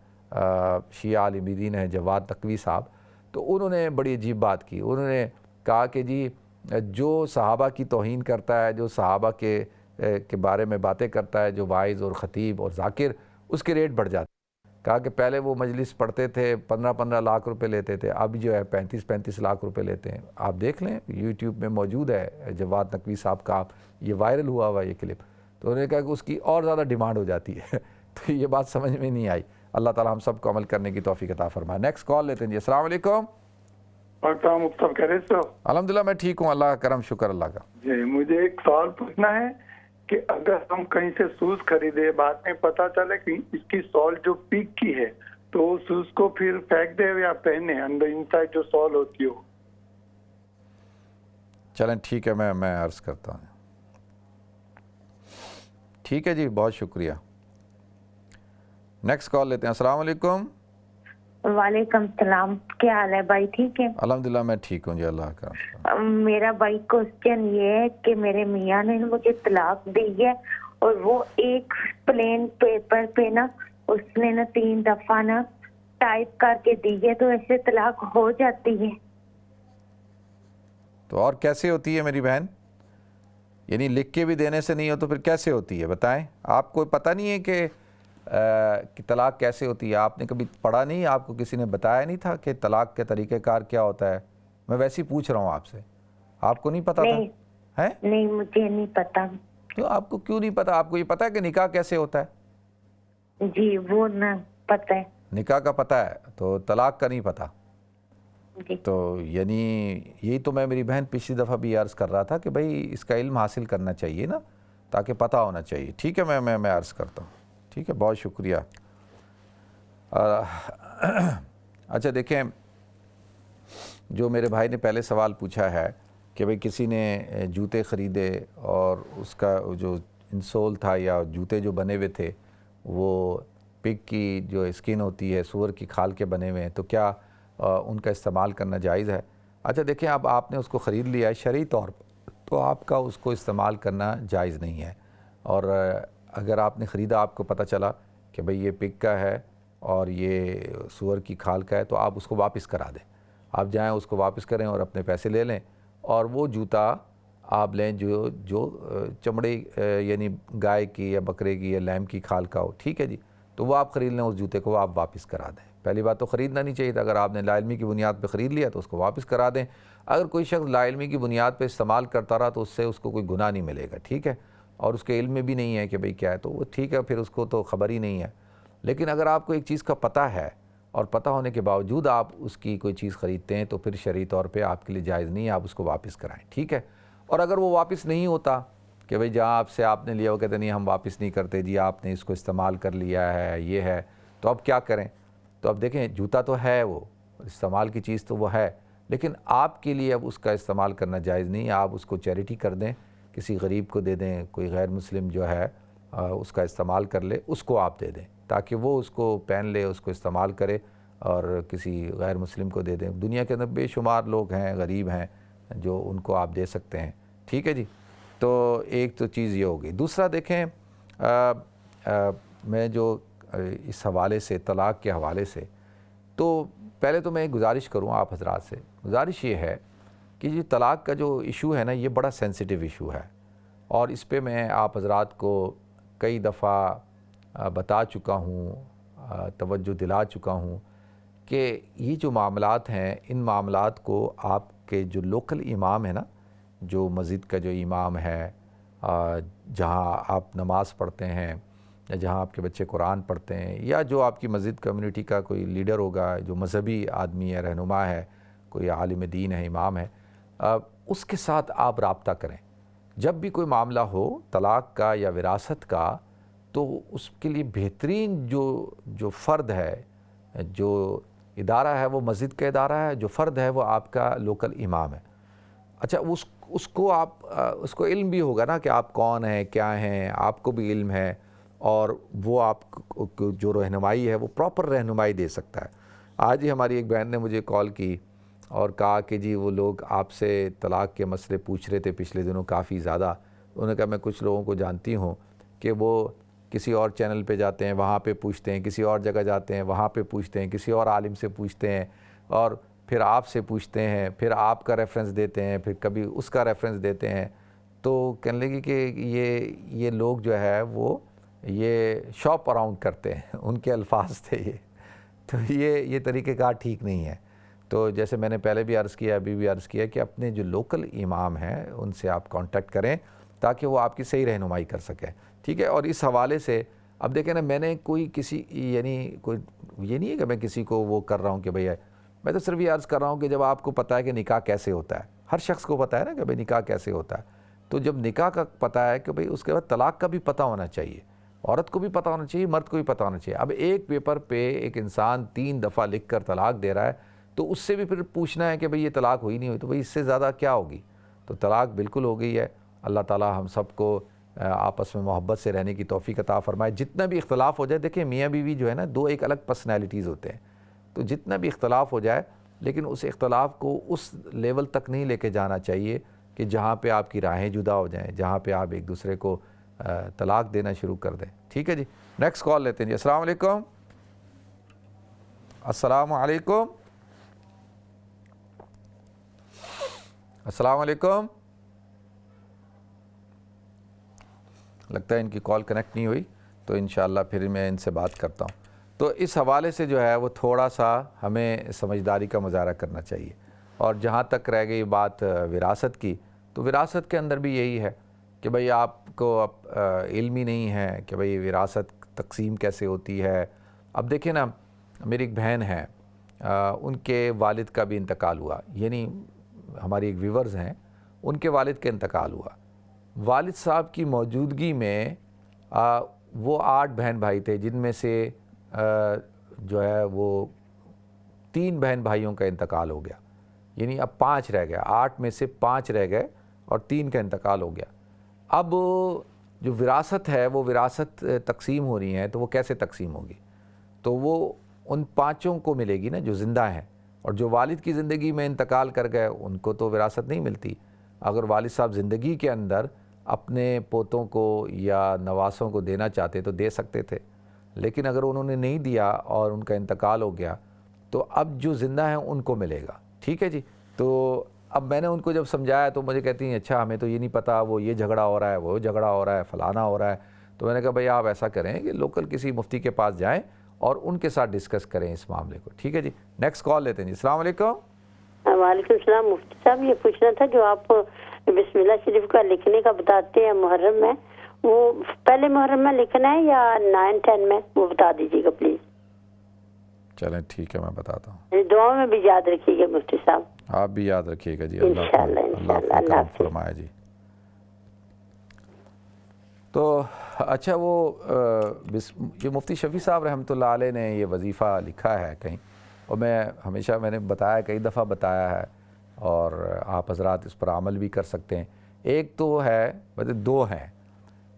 شیعہ عالم دین ہیں جواد تقوی صاحب. تو انہوں نے بڑی عجیب بات کی. انہوں نے کہا کہ جی جو صحابہ کی توہین کرتا ہے، جو صحابہ کے بارے میں باتیں کرتا ہے، جو واعظ اور خطیب اور ذاکر، اس کے ریٹ بڑھ جاتے ہیں. کہا کہ پہلے وہ مجلس پڑھتے تھے 15 لاکھ روپے لیتے تھے، اب جو ہے 35 لاکھ روپے لیتے ہیں. آپ دیکھ لیں، یوٹیوب میں موجود ہے جواد تقوی صاحب کا، یہ وائرل ہوا یہ کلپ. تو انہوں نے کہا کہ اس کی اور زیادہ ڈیمانڈ ہو جاتی ہے. تو یہ بات سمجھ میں نہیں آئی. اللہ تعالی ہم سب کو عمل کرنے کی توفیق عطا فرمائے. نیکسٹ کال لیتے ہیں جی. السلام علیکم. الحمدللہ میں ٹھیک ہوں، اللہ کا کرم، شکر اللہ کا. جی مجھے ایک سوال پوچھنا ہے کہ اگر ہم کہیں سے شوز خریدے، بعد میں پتا چلے کہ اس کی سول جو پیک کی ہے، تو وہ شوز کو پھر پھینک دے یا پہنے، اندر انسائڈ جو سول ہوتی ہو. چلیں ٹھیک ہے، میں عرض کرتا ہوں. ٹھیک ہے جی، بہت شکریہ. نیکسٹ کال لیتے ہیں. السلام علیکم. وعلیکم السلام. کیا حال ہے بھائی؟ ٹھیک ہے الحمدللہ میں ٹھیک ہوں جی، اللہ کا. میرا بھائی کوسچن یہ ہے کہ میرے میاں نے مجھے طلاق دی ہے، اور وہ ایک پلین پیپر پہ نا اس نے نا 3 دفعہ نا ٹائپ کر کے دی ہے، تو ایسے طلاق ہو جاتی ہے. تو اور کیسے ہوتی ہے میری بہن؟ یعنی لکھ کے بھی دینے سے نہیں ہو تو پھر کیسے ہوتی ہے بتائیں؟ آپ کو پتہ نہیں ہے کہ طلاق کیسے ہوتی ہے؟ آپ نے کبھی پڑھا نہیں؟ آپ کو کسی نے بتایا نہیں تھا کہ طلاق کے طریقہ کار کیا ہوتا ہے؟ میں ویسے ہی پوچھ رہا ہوں آپ سے. آپ کو نہیں پتا تھا؟ نہیں مجھے نہیں پتا. تو آپ کو کیوں نہیں پتا؟ آپ کو یہ پتا ہے کہ نکاح کیسے ہوتا ہے؟ جی وہ نہ پتا ہے. نکاح کا پتا ہے تو طلاق کا نہیں پتا. جی تو یعنی یہی تو میں میری بہن پچھلی دفعہ بھی عرض کر رہا تھا کہ بھائی اس کا علم حاصل کرنا چاہیے نا، تاکہ پتہ ہونا چاہیے. ٹھیک ہے، میں عرض کرتا ہوں. ٹھیک ہے، بہت شکریہ. اچھا دیکھیں، جو میرے بھائی نے پہلے سوال پوچھا ہے کہ بھئی کسی نے جوتے خریدے اور اس کا جو انسول تھا یا جوتے جو بنے ہوئے تھے وہ پگ کی جو اسکن ہوتی ہے، سور کی کھال کے بنے ہوئے ہیں، تو کیا ان کا استعمال کرنا جائز ہے؟ اچھا دیکھیں، اب آپ نے اس کو خرید لیا ہے شرعی طور پر، تو آپ کا اس کو استعمال کرنا جائز نہیں ہے. اور اگر آپ نے خریدا، آپ کو پتہ چلا کہ بھئی یہ پگ کا ہے اور یہ سور کی کھال کا ہے، تو آپ اس کو واپس کرا دیں. آپ جائیں اس کو واپس کریں اور اپنے پیسے لے لیں، اور وہ جوتا آپ لیں جو چمڑے یعنی گائے کی یا بکرے کی یا لیم کی کھال کا ہو. ٹھیک ہے جی، تو وہ آپ خرید لیں، اس جوتے کو آپ واپس کرا دیں. پہلی بات تو خریدنا نہیں چاہیے تھا. اگر آپ نے لا علمی کی بنیاد پہ خرید لیا تو اس کو واپس کرا دیں. اگر کوئی شخص لا علمی کی بنیاد پہ استعمال کرتا رہا تو اس سے اس کو کوئی گناہ نہیں ملے گا. ٹھیک ہے، اور اس کے علم میں بھی نہیں ہے کہ بھئی کیا ہے، تو وہ ٹھیک ہے، پھر اس کو تو خبر ہی نہیں ہے. لیکن اگر آپ کو ایک چیز کا پتہ ہے اور پتہ ہونے کے باوجود آپ اس کی کوئی چیز خریدتے ہیں، تو پھر شرعی طور پہ آپ کے لیے جائز نہیں ہے، آپ اس کو واپس کرائیں. ٹھیک ہے. اور اگر وہ واپس نہیں ہوتا کہ بھئی جہاں آپ سے آپ نے لیا، وہ کہتے نہیں ہم واپس نہیں کرتے جی، آپ نے اس کو استعمال کر لیا ہے، یہ ہے، تو اب کیا کریں؟ تو اب دیکھیں، جوتا تو ہے، وہ استعمال کی چیز تو وہ ہے، لیکن آپ کے لیے اب اس کا استعمال کرنا جائز نہیں ہے. آپ اس کو چیریٹی کر دیں، کسی غریب کو دے دیں، کوئی غیر مسلم جو ہے اس کا استعمال کر لے، اس کو آپ دے دیں تاکہ وہ اس کو پہن لے، اس کو استعمال کرے اور کسی غیر مسلم کو دے دیں. دنیا کے اندر بے شمار لوگ ہیں، غریب ہیں، جو ان کو آپ دے سکتے ہیں. ٹھیک ہے جی. تو ایک تو چیز یہ ہوگی. دوسرا دیکھیں، میں جو اس حوالے سے، طلاق کے حوالے سے، تو پہلے تو میں گزارش کروں آپ حضرات سے. گزارش یہ ہے کہ یہ طلاق کا جو ایشو ہے نا، یہ بڑا سینسیٹیو ایشو ہے، اور اس پہ میں آپ حضرات کو کئی دفعہ بتا چکا ہوں، توجہ دلا چکا ہوں کہ یہ جو معاملات ہیں ان معاملات کو آپ کے جو لوکل امام ہے نا، جو مسجد کا جو امام ہے، جہاں آپ نماز پڑھتے ہیں یا جہاں آپ کے بچے قرآن پڑھتے ہیں، یا جو آپ کی مسجد کمیونٹی کا کوئی لیڈر ہوگا، جو مذہبی آدمی ہے، رہنما ہے، کوئی عالم دین ہے، امام ہے، اس کے ساتھ آپ رابطہ کریں۔ جب بھی کوئی معاملہ ہو طلاق کا یا وراثت کا، تو اس کے لیے بہترین جو فرد ہے، جو ادارہ ہے وہ مسجد کا ادارہ ہے، جو فرد ہے وہ آپ کا لوکل امام ہے۔ اچھا، اس کو اس کو علم بھی ہوگا نا کہ آپ کون ہیں، کیا ہیں، آپ کو بھی علم ہے، اور وہ آپ کو جو رہنمائی ہے وہ پراپر رہنمائی دے سکتا ہے۔ آج ہی ہماری ایک بہن نے مجھے کال کی اور کہا کہ جی وہ لوگ آپ سے طلاق کے مسئلے پوچھ رہے تھے پچھلے دنوں کافی زیادہ۔ انہوں نے کہا میں کچھ لوگوں کو جانتی ہوں کہ وہ کسی اور چینل پہ جاتے ہیں، وہاں پہ پوچھتے ہیں، کسی اور جگہ جاتے ہیں، وہاں پہ پوچھتے ہیں، کسی اور عالم سے پوچھتے ہیں، اور پھر آپ سے پوچھتے ہیں، پھر آپ کا ریفرنس دیتے ہیں، پھر کبھی اس کا ریفرنس دیتے ہیں۔ تو کہنے لگی کہ یہ لوگ جو ہے وہ یہ شاپ اراؤنڈ کرتے ہیں، ان کے الفاظ تھے یہ۔ تو یہ طریقہ کار ٹھیک نہیں ہے۔ تو جیسے میں نے پہلے بھی عرض کیا، ابھی بھی عرض کیا کہ اپنے جو لوکل امام ہیں ان سے آپ کانٹیکٹ کریں تاکہ وہ آپ کی صحیح رہنمائی کر سکیں، ٹھیک ہے۔ اور اس حوالے سے اب دیکھیں نا، میں نے کوئی یہ نہیں ہے کہ میں کسی کو وہ کر رہا ہوں کہ بھئی، میں تو صرف یہ عرض کر رہا ہوں کہ جب آپ کو پتہ ہے کہ نکاح کیسے ہوتا ہے، ہر شخص کو پتہ ہے نا کہ بھئی نکاح کیسے ہوتا ہے، تو جب نکاح کا پتہ ہے کہ بھئی اس کے بعد طلاق کا بھی پتہ ہونا چاہیے، عورت کو بھی پتہ ہونا چاہیے، مرد کو بھی پتہ ہونا چاہیے۔ اب ایک پیپر پہ ایک انسان 3 دفعہ لکھ کر طلاق دے رہا ہے، تو اس سے بھی پھر پوچھنا ہے کہ بھئی یہ طلاق ہوئی نہیں ہوئی، تو بھئی اس سے زیادہ کیا ہوگی؟ تو طلاق بالکل ہو گئی ہے۔ اللہ تعالی ہم سب کو آپس میں محبت سے رہنے کی توفیق عطا فرمائے۔ جتنا بھی اختلاف ہو جائے، دیکھیں میاں بیوی جو ہے نا، 2 ایک الگ پرسنالٹیز ہوتے ہیں، تو جتنا بھی اختلاف ہو جائے لیکن اس اختلاف کو اس لیول تک نہیں لے کے جانا چاہیے کہ جہاں پہ آپ کی راہیں جدا ہو جائیں، جہاں پہ آپ ایک دوسرے کو طلاق دینا شروع کر دیں، ٹھیک ہے جی۔ نیکسٹ کال لیتے ہیں جی۔ السلام علیکم۔ السلام علیکم۔ السلام علیکم۔ لگتا ہے ان کی کال کنیکٹ نہیں ہوئی، تو انشاءاللہ پھر میں ان سے بات کرتا ہوں۔ تو اس حوالے سے جو ہے وہ تھوڑا سا ہمیں سمجھداری کا مظاہرہ کرنا چاہیے۔ اور جہاں تک رہ گئی بات وراثت کی، تو وراثت کے اندر بھی یہی ہے کہ بھئی آپ کو علم ہی نہیں ہے کہ بھئی وراثت تقسیم کیسے ہوتی ہے۔ اب دیکھیں نا، میری ایک بہن ہے، ان کے والد کا بھی انتقال ہوا، یعنی ہماری ایک ویورز ہیں، ان کے والد کا انتقال ہوا۔ والد صاحب کی موجودگی میں وہ 8 بہن بھائی تھے، جن میں سے جو ہے وہ 3 بہن بھائیوں کا انتقال ہو گیا، یعنی اب 5 رہ گئے، 8 میں سے 5 رہ گئے اور 3 کا انتقال ہو گیا۔ اب جو وراثت ہے وہ وراثت تقسیم ہو رہی ہیں، تو وہ کیسے تقسیم ہوگی؟ تو وہ ان 5 کو ملے گی نا جو زندہ ہیں، اور جو والد کی زندگی میں انتقال کر گئے ان کو تو وراثت نہیں ملتی۔ اگر والد صاحب زندگی کے اندر اپنے پوتوں کو یا نواسوں کو دینا چاہتے تو دے سکتے تھے، لیکن اگر انہوں نے نہیں دیا اور ان کا انتقال ہو گیا، تو اب جو زندہ ہیں ان کو ملے گا، ٹھیک ہے جی۔ تو اب میں نے ان کو جب سمجھایا تو مجھے کہتی ہیں اچھا ہمیں تو یہ نہیں پتہ، وہ یہ جھگڑا ہو رہا ہے، وہ جھگڑا ہو رہا ہے، فلانا ہو رہا ہے۔ تو میں نے کہا بھئی آپ ایسا کریں کہ لوکل کسی مفتی کے پاس جائیں اور ان کے ساتھ ڈسکس کریں اس معاملے کو، ٹھیک ہے جی۔ نیکسٹ کال لیتے ہیں جی۔ السلام علیکم۔ وعلیکم السلام۔ مفتی صاحب یہ پوچھنا تھا، جو آپ بسم اللہ شریف کا لکھنے کا بتاتے ہیں محرم میں، وہ پہلے محرم میں لکھنا ہے یا 9, 10 میں، وہ بتا دیجیے گا پلیز۔ چلیں ٹھیک ہے، میں بتاتا ہوں۔ دعا میں بھی یاد رکھیے گا مفتی صاحب۔ آپ بھی یاد رکھیے گا جی۔ انشاءاللہ، اللہ اللہ کرم فرمائے جی۔ تو اچھا، وہ یہ مفتی شفیع صاحب رحمۃ اللہ علیہ نے یہ وظیفہ لکھا ہے کہیں، اور میں نے بتایا، کئی دفعہ بتایا ہے، اور آپ حضرات اس پر عمل بھی کر سکتے ہیں۔ ایک تو ہے، مطلب 2 ہیں۔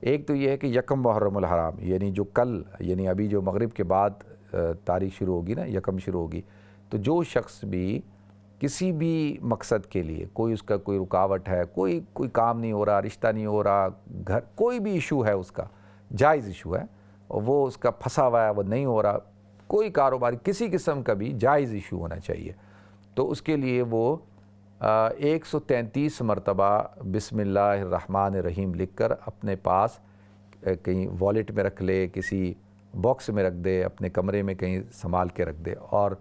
ایک تو یہ ہے کہ 1 محرم الحرام، یعنی جو کل، یعنی ابھی جو مغرب کے بعد تاریخ شروع ہوگی نا، 1 شروع ہوگی، تو جو شخص بھی کسی بھی مقصد کے لیے، کوئی اس کا کوئی رکاوٹ ہے، کوئی کام نہیں ہو رہا، رشتہ نہیں ہو رہا، گھر کوئی بھی ایشو ہے، اس کا جائز ایشو ہے، اور وہ اس کا پھنسا ہوا ہے، وہ نہیں ہو رہا، کوئی کاروبار کسی قسم کا بھی جائز ایشو ہونا چاہیے، تو اس کے لیے وہ 133 مرتبہ بسم اللہ الرحمن الرحیم لکھ کر اپنے پاس کہیں والیٹ میں رکھ لے، کسی باکس میں رکھ دے، اپنے کمرے میں کہیں سنبھال کے رکھ دے، اور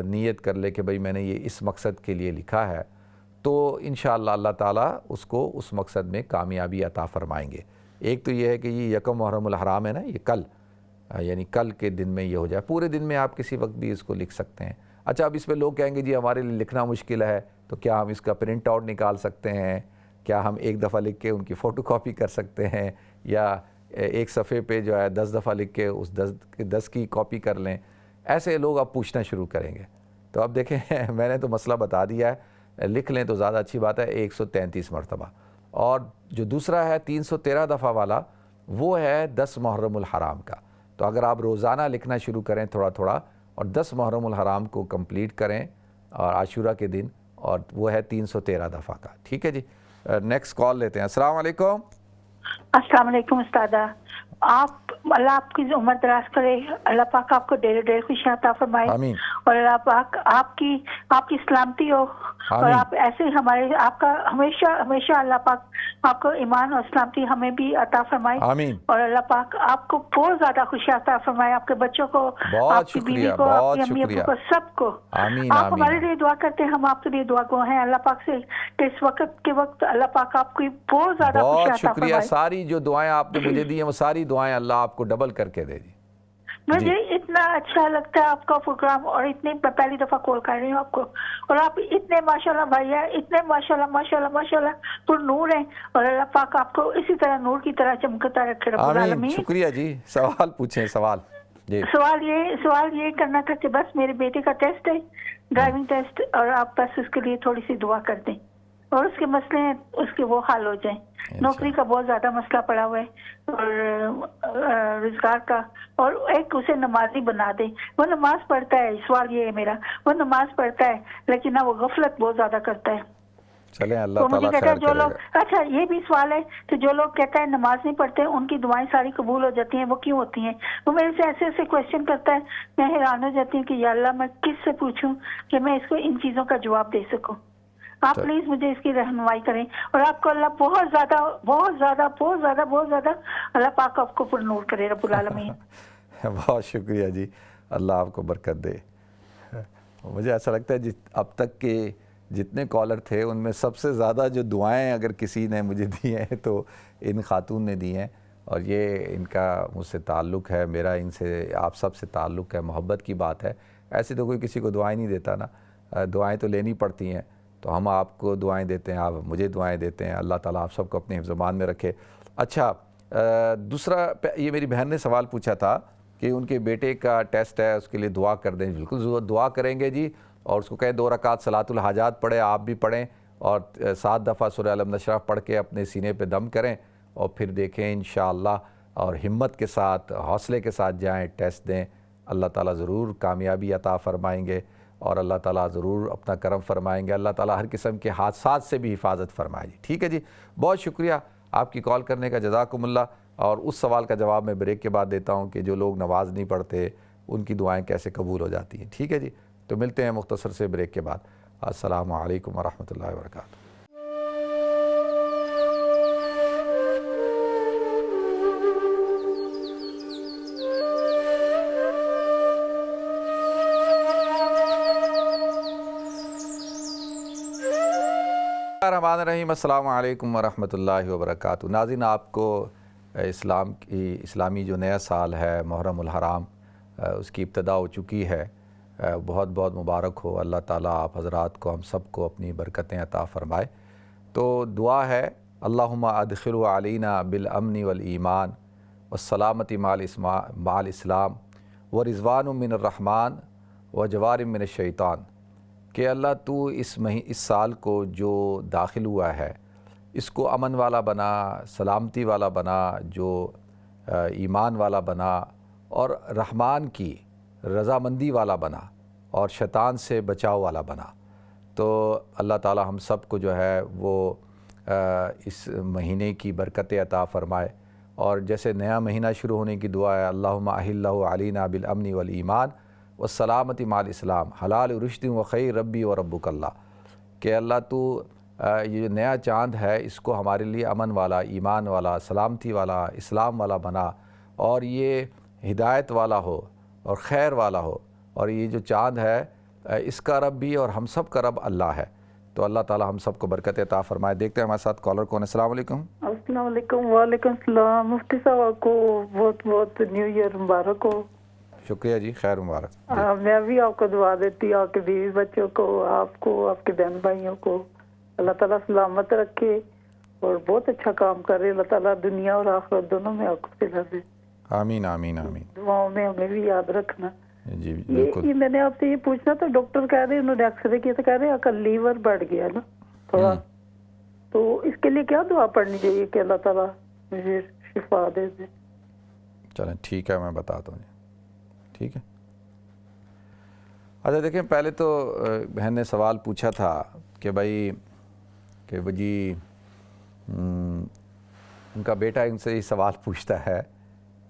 نیت کر لے کہ بھئی میں نے یہ اس مقصد کے لیے لکھا ہے، تو انشاءاللہ اللہ تعالیٰ اس کو اس مقصد میں کامیابی عطا فرمائیں گے۔ ایک تو یہ ہے کہ یہ یکم محرم الحرام ہے نا، یہ کل، یعنی کل کے دن میں یہ ہو جائے، پورے دن میں آپ کسی وقت بھی اس کو لکھ سکتے ہیں۔ اچھا، اب اس میں لوگ کہیں گے جی ہمارے لیے لکھنا مشکل ہے، تو کیا ہم اس کا پرنٹ آؤٹ نکال سکتے ہیں؟ کیا ہم ایک دفعہ لکھ کے ان کی فوٹو کاپی کر سکتے ہیں، یا ایک صفحے پہ جو ہے 10 دفعہ لکھ کے اس 10 کی کاپی کر لیں؟ ایسے لوگ اب پوچھنا شروع کریں گے۔ تو اب دیکھیں میں نے تو مسئلہ بتا دیا ہے، لکھ لیں تو زیادہ اچھی بات ہے، 133 مرتبہ۔ اور جو دوسرا ہے 313 دفعہ والا، وہ ہے 10 محرم الحرام کا۔ تو اگر آپ روزانہ لکھنا شروع کریں تھوڑا تھوڑا، اور 10 محرم الحرام کو کمپلیٹ کریں اور عاشورہ کے دن، اور وہ ہے 313 دفعہ کا۔ ٹھیک ہے جی، نیکسٹ کال لیتے ہیں۔ السلام علیکم۔ السلام علیکم استاذہ، اللہ آپ کی عمر دراز کرے، اللہ پاک آپ کو ڈیر ڈیر خوشیاں عطا فرمائے، آمین۔ اور اللہ پاک آپ کی سلامتی ہو، اور آپ ایسے ہمارے آپ کا ہمیشہ اللہ پاک آپ کو ایمان اور سلامتی ہمیں بھی عطا فرمائے، آمین۔ اور اللہ پاک آپ کو بہت زیادہ خوشیاں عطا فرمائے، آپ کے بچوں کو، آپ کی بیوی کو، آپ کی امی ابو کو، سب کو۔ آمین آپ آمین۔ ہمارے لیے دعا کرتے ہیں، ہم آپ کے لیے دعا گو ہیں اللہ پاک سے کہ اس وقت کے وقت اللہ پاک آپ کو بہت زیادہ خوشیاں بہت عطا شکریہ، فرمائے۔ ساری جو دعائیں آپ نے مجھے دی ہیں وہ ساری دعائیں اللہ آپ کو ڈبل کر کے دے دی۔ مجھے اتنا اچھا لگتا ہے آپ کا پروگرام، اور اتنے پہلی دفعہ کال کر رہی ہوں آپ کو، اور آپ اتنے ماشاءاللہ بھائی ہیں، اتنے ماشاءاللہ پر نور ہیں، اور اللہ پاک آپ کو اسی طرح نور کی طرح چمکتا رکھے رب آمین۔ العالمین۔ شکریہ جی، سوال پوچھیں، سوال جی۔ سوال یہ کرنا تھا کہ بس میرے بیٹے کا ٹیسٹ ہے، ڈرائیونگ ٹیسٹ، اور آپ بس اس کے لیے تھوڑی سی دعا کر دیں، اور اس کے مسئلے ہیں اس کے وہ حل ہو جائیں۔ نوکری کا بہت زیادہ مسئلہ پڑا ہوا ہے، اور روزگار کا، اور ایک اسے نمازی بنا دیں۔ وہ نماز پڑھتا ہے، سوال یہ ہے میرا، وہ نماز پڑھتا ہے لیکن نہ وہ غفلت بہت زیادہ کرتا ہے۔ چلیں اللہ تو مجھے تعالیٰ کہتا ہے خیر جو کرے لوگ، گا۔ اچھا یہ بھی سوال ہے کہ جو لوگ کہتا ہے نماز نہیں پڑھتے ان کی دعائیں ساری قبول ہو جاتی ہیں، وہ کیوں ہوتی ہیں؟ وہ میرے سے ایسے ایسے کویشچن کرتا ہے، میں حیران ہو جاتی ہوں کہ یا اللہ میں کس سے پوچھوں کہ میں اس کو ان چیزوں کا جواب دے سکوں۔ آپ پلیز مجھے اس کی رہنمائی کریں، اور آپ کو اللہ بہت زیادہ اللہ پاک آپ کو پر نور کرے رب العالمین۔ بہت شکریہ جی، اللہ آپ کو برکت دے۔ مجھے ایسا لگتا ہے اب تک کے جتنے کالر تھے ان میں سب سے زیادہ جو دعائیں اگر کسی نے مجھے دی ہیں تو ان خاتون نے دی ہیں، اور یہ ان کا مجھ سے تعلق ہے، میرا ان سے آپ سب سے تعلق ہے، محبت کی بات ہے۔ ایسے تو کوئی کسی کو دعائیں نہیں دیتا نا، دعائیں تو لینی پڑتی ہیں، تو ہم آپ کو دعائیں دیتے ہیں، آپ مجھے دعائیں دیتے ہیں۔ اللہ تعالیٰ آپ سب کو اپنے حفظ و امان میں رکھے۔ اچھا، دوسرا یہ میری بہن نے سوال پوچھا تھا کہ ان کے بیٹے کا ٹیسٹ ہے، اس کے لیے دعا کر دیں۔ بالکل دعا کریں گے جی، اور اس کو کہیں 2 رکعت صلاۃ الحاجات پڑھیں، آپ بھی پڑھیں، اور 7 دفعہ سورہ الم نشرح پڑھ کے اپنے سینے پہ دم کریں، اور پھر دیکھیں انشاءاللہ، اور ہمت کے ساتھ، حوصلے کے ساتھ جائیں، ٹیسٹ دیں، اللہ تعالیٰ ضرور کامیابی عطا فرمائیں گے، اور اللہ تعالیٰ ضرور اپنا کرم فرمائیں گے۔ اللہ تعالیٰ ہر قسم کے حادثات سے بھی حفاظت فرمائے جی۔ ٹھیک ہے جی، بہت شکریہ آپ کی کال کرنے کا، جزاکم اللہ۔ اور اس سوال کا جواب میں بریک کے بعد دیتا ہوں کہ جو لوگ نماز نہیں پڑھتے ان کی دعائیں کیسے قبول ہو جاتی ہیں۔ ٹھیک ہے جی، تو ملتے ہیں مختصر سے بریک کے بعد۔ السلام علیکم ورحمۃ اللہ وبرکاتہ۔ الرحمن الرحیم، السلام علیکم ورحمۃ اللہ وبرکاتہ۔ ناظرین، آپ کو اسلامی جو نیا سال ہے محرم الحرام، اس کی ابتدا ہو چکی ہے، بہت بہت مبارک ہو۔ اللہ تعالیٰ آپ حضرات کو، ہم سب کو اپنی برکتیں عطا فرمائے۔ تو دعا ہے، اللہم ادخل علینا بالامن والایمان والسلامت مع الاسلام ورضوان من الرحمن وجوار من الشیطان، کہ اللہ تو اس سال کو جو داخل ہوا ہے اس کو امن والا بنا، سلامتی والا بنا، جو ایمان والا بنا، اور رحمان کی رضامندی والا بنا، اور شیطان سے بچاؤ والا بنا۔ تو اللہ تعالی ہم سب کو جو ہے وہ اس مہینے کی برکتیں عطا فرمائے، اور جیسے نیا مہینہ شروع ہونے کی دعا ہے، اللہم احلہ علینا بالامن والایمان والسلامت مع الاسلام حلال رشد و خیر ربی و ربک اللہ، کہ اللہ تو یہ جو نیا چاند ہے اس کو ہمارے لیے امن والا، ایمان والا، سلامتی والا، اسلام والا بنا، اور یہ ہدایت والا ہو اور خیر والا ہو، اور یہ جو چاند ہے اس کا رب بھی اور ہم سب کا رب اللہ ہے۔ تو اللہ تعالیٰ ہم سب کو برکت عطا فرمائے۔ دیکھتے ہیں ہمارے ساتھ کالر کون ہے۔ السلام علیکم۔ السلام علیکم۔ وعلیکم السلام۔ مفتی صاحب آپ کو بہت بہت نیو ایئر مبارک ہو۔ شکریہ جی، خیر مبارک۔ میں بھی آپ کو دعا دیتی ہوں، آپ کے بیوی بچوں کو، آپ کو، آپ کے بہن بھائیوں کو اللہ تعالیٰ سلامت رکھے اور بہت اچھا کام کر رہے، اللہ تعالیٰ دنیا اور آخرت دونوں میں آپ کو صحت دے۔ آمین آمین آمین۔ دعاؤں میں ہمیں بھی یاد رکھنا۔ جی بالکل۔ یہ میں نے آپ سے یہ پوچھنا تھا، ڈاکٹر کہہ رہے انہوں نے ایکس رے کیا تو کہہ رہے آپ کا لیور بڑھ گیا نا تھوڑا، تو اس کے لیے کیا دعا پڑھنی چاہیے کہ اللہ تعالیٰ مجھے شفا دے دے؟ چلیں ٹھیک ہے، میں بتاتا ہوں جی، ٹھیک ہے۔ اچھا دیکھیں، پہلے تو بہن نے سوال پوچھا تھا کہ بھائی کہ جی ان کا بیٹا ان سے یہ سوال پوچھتا ہے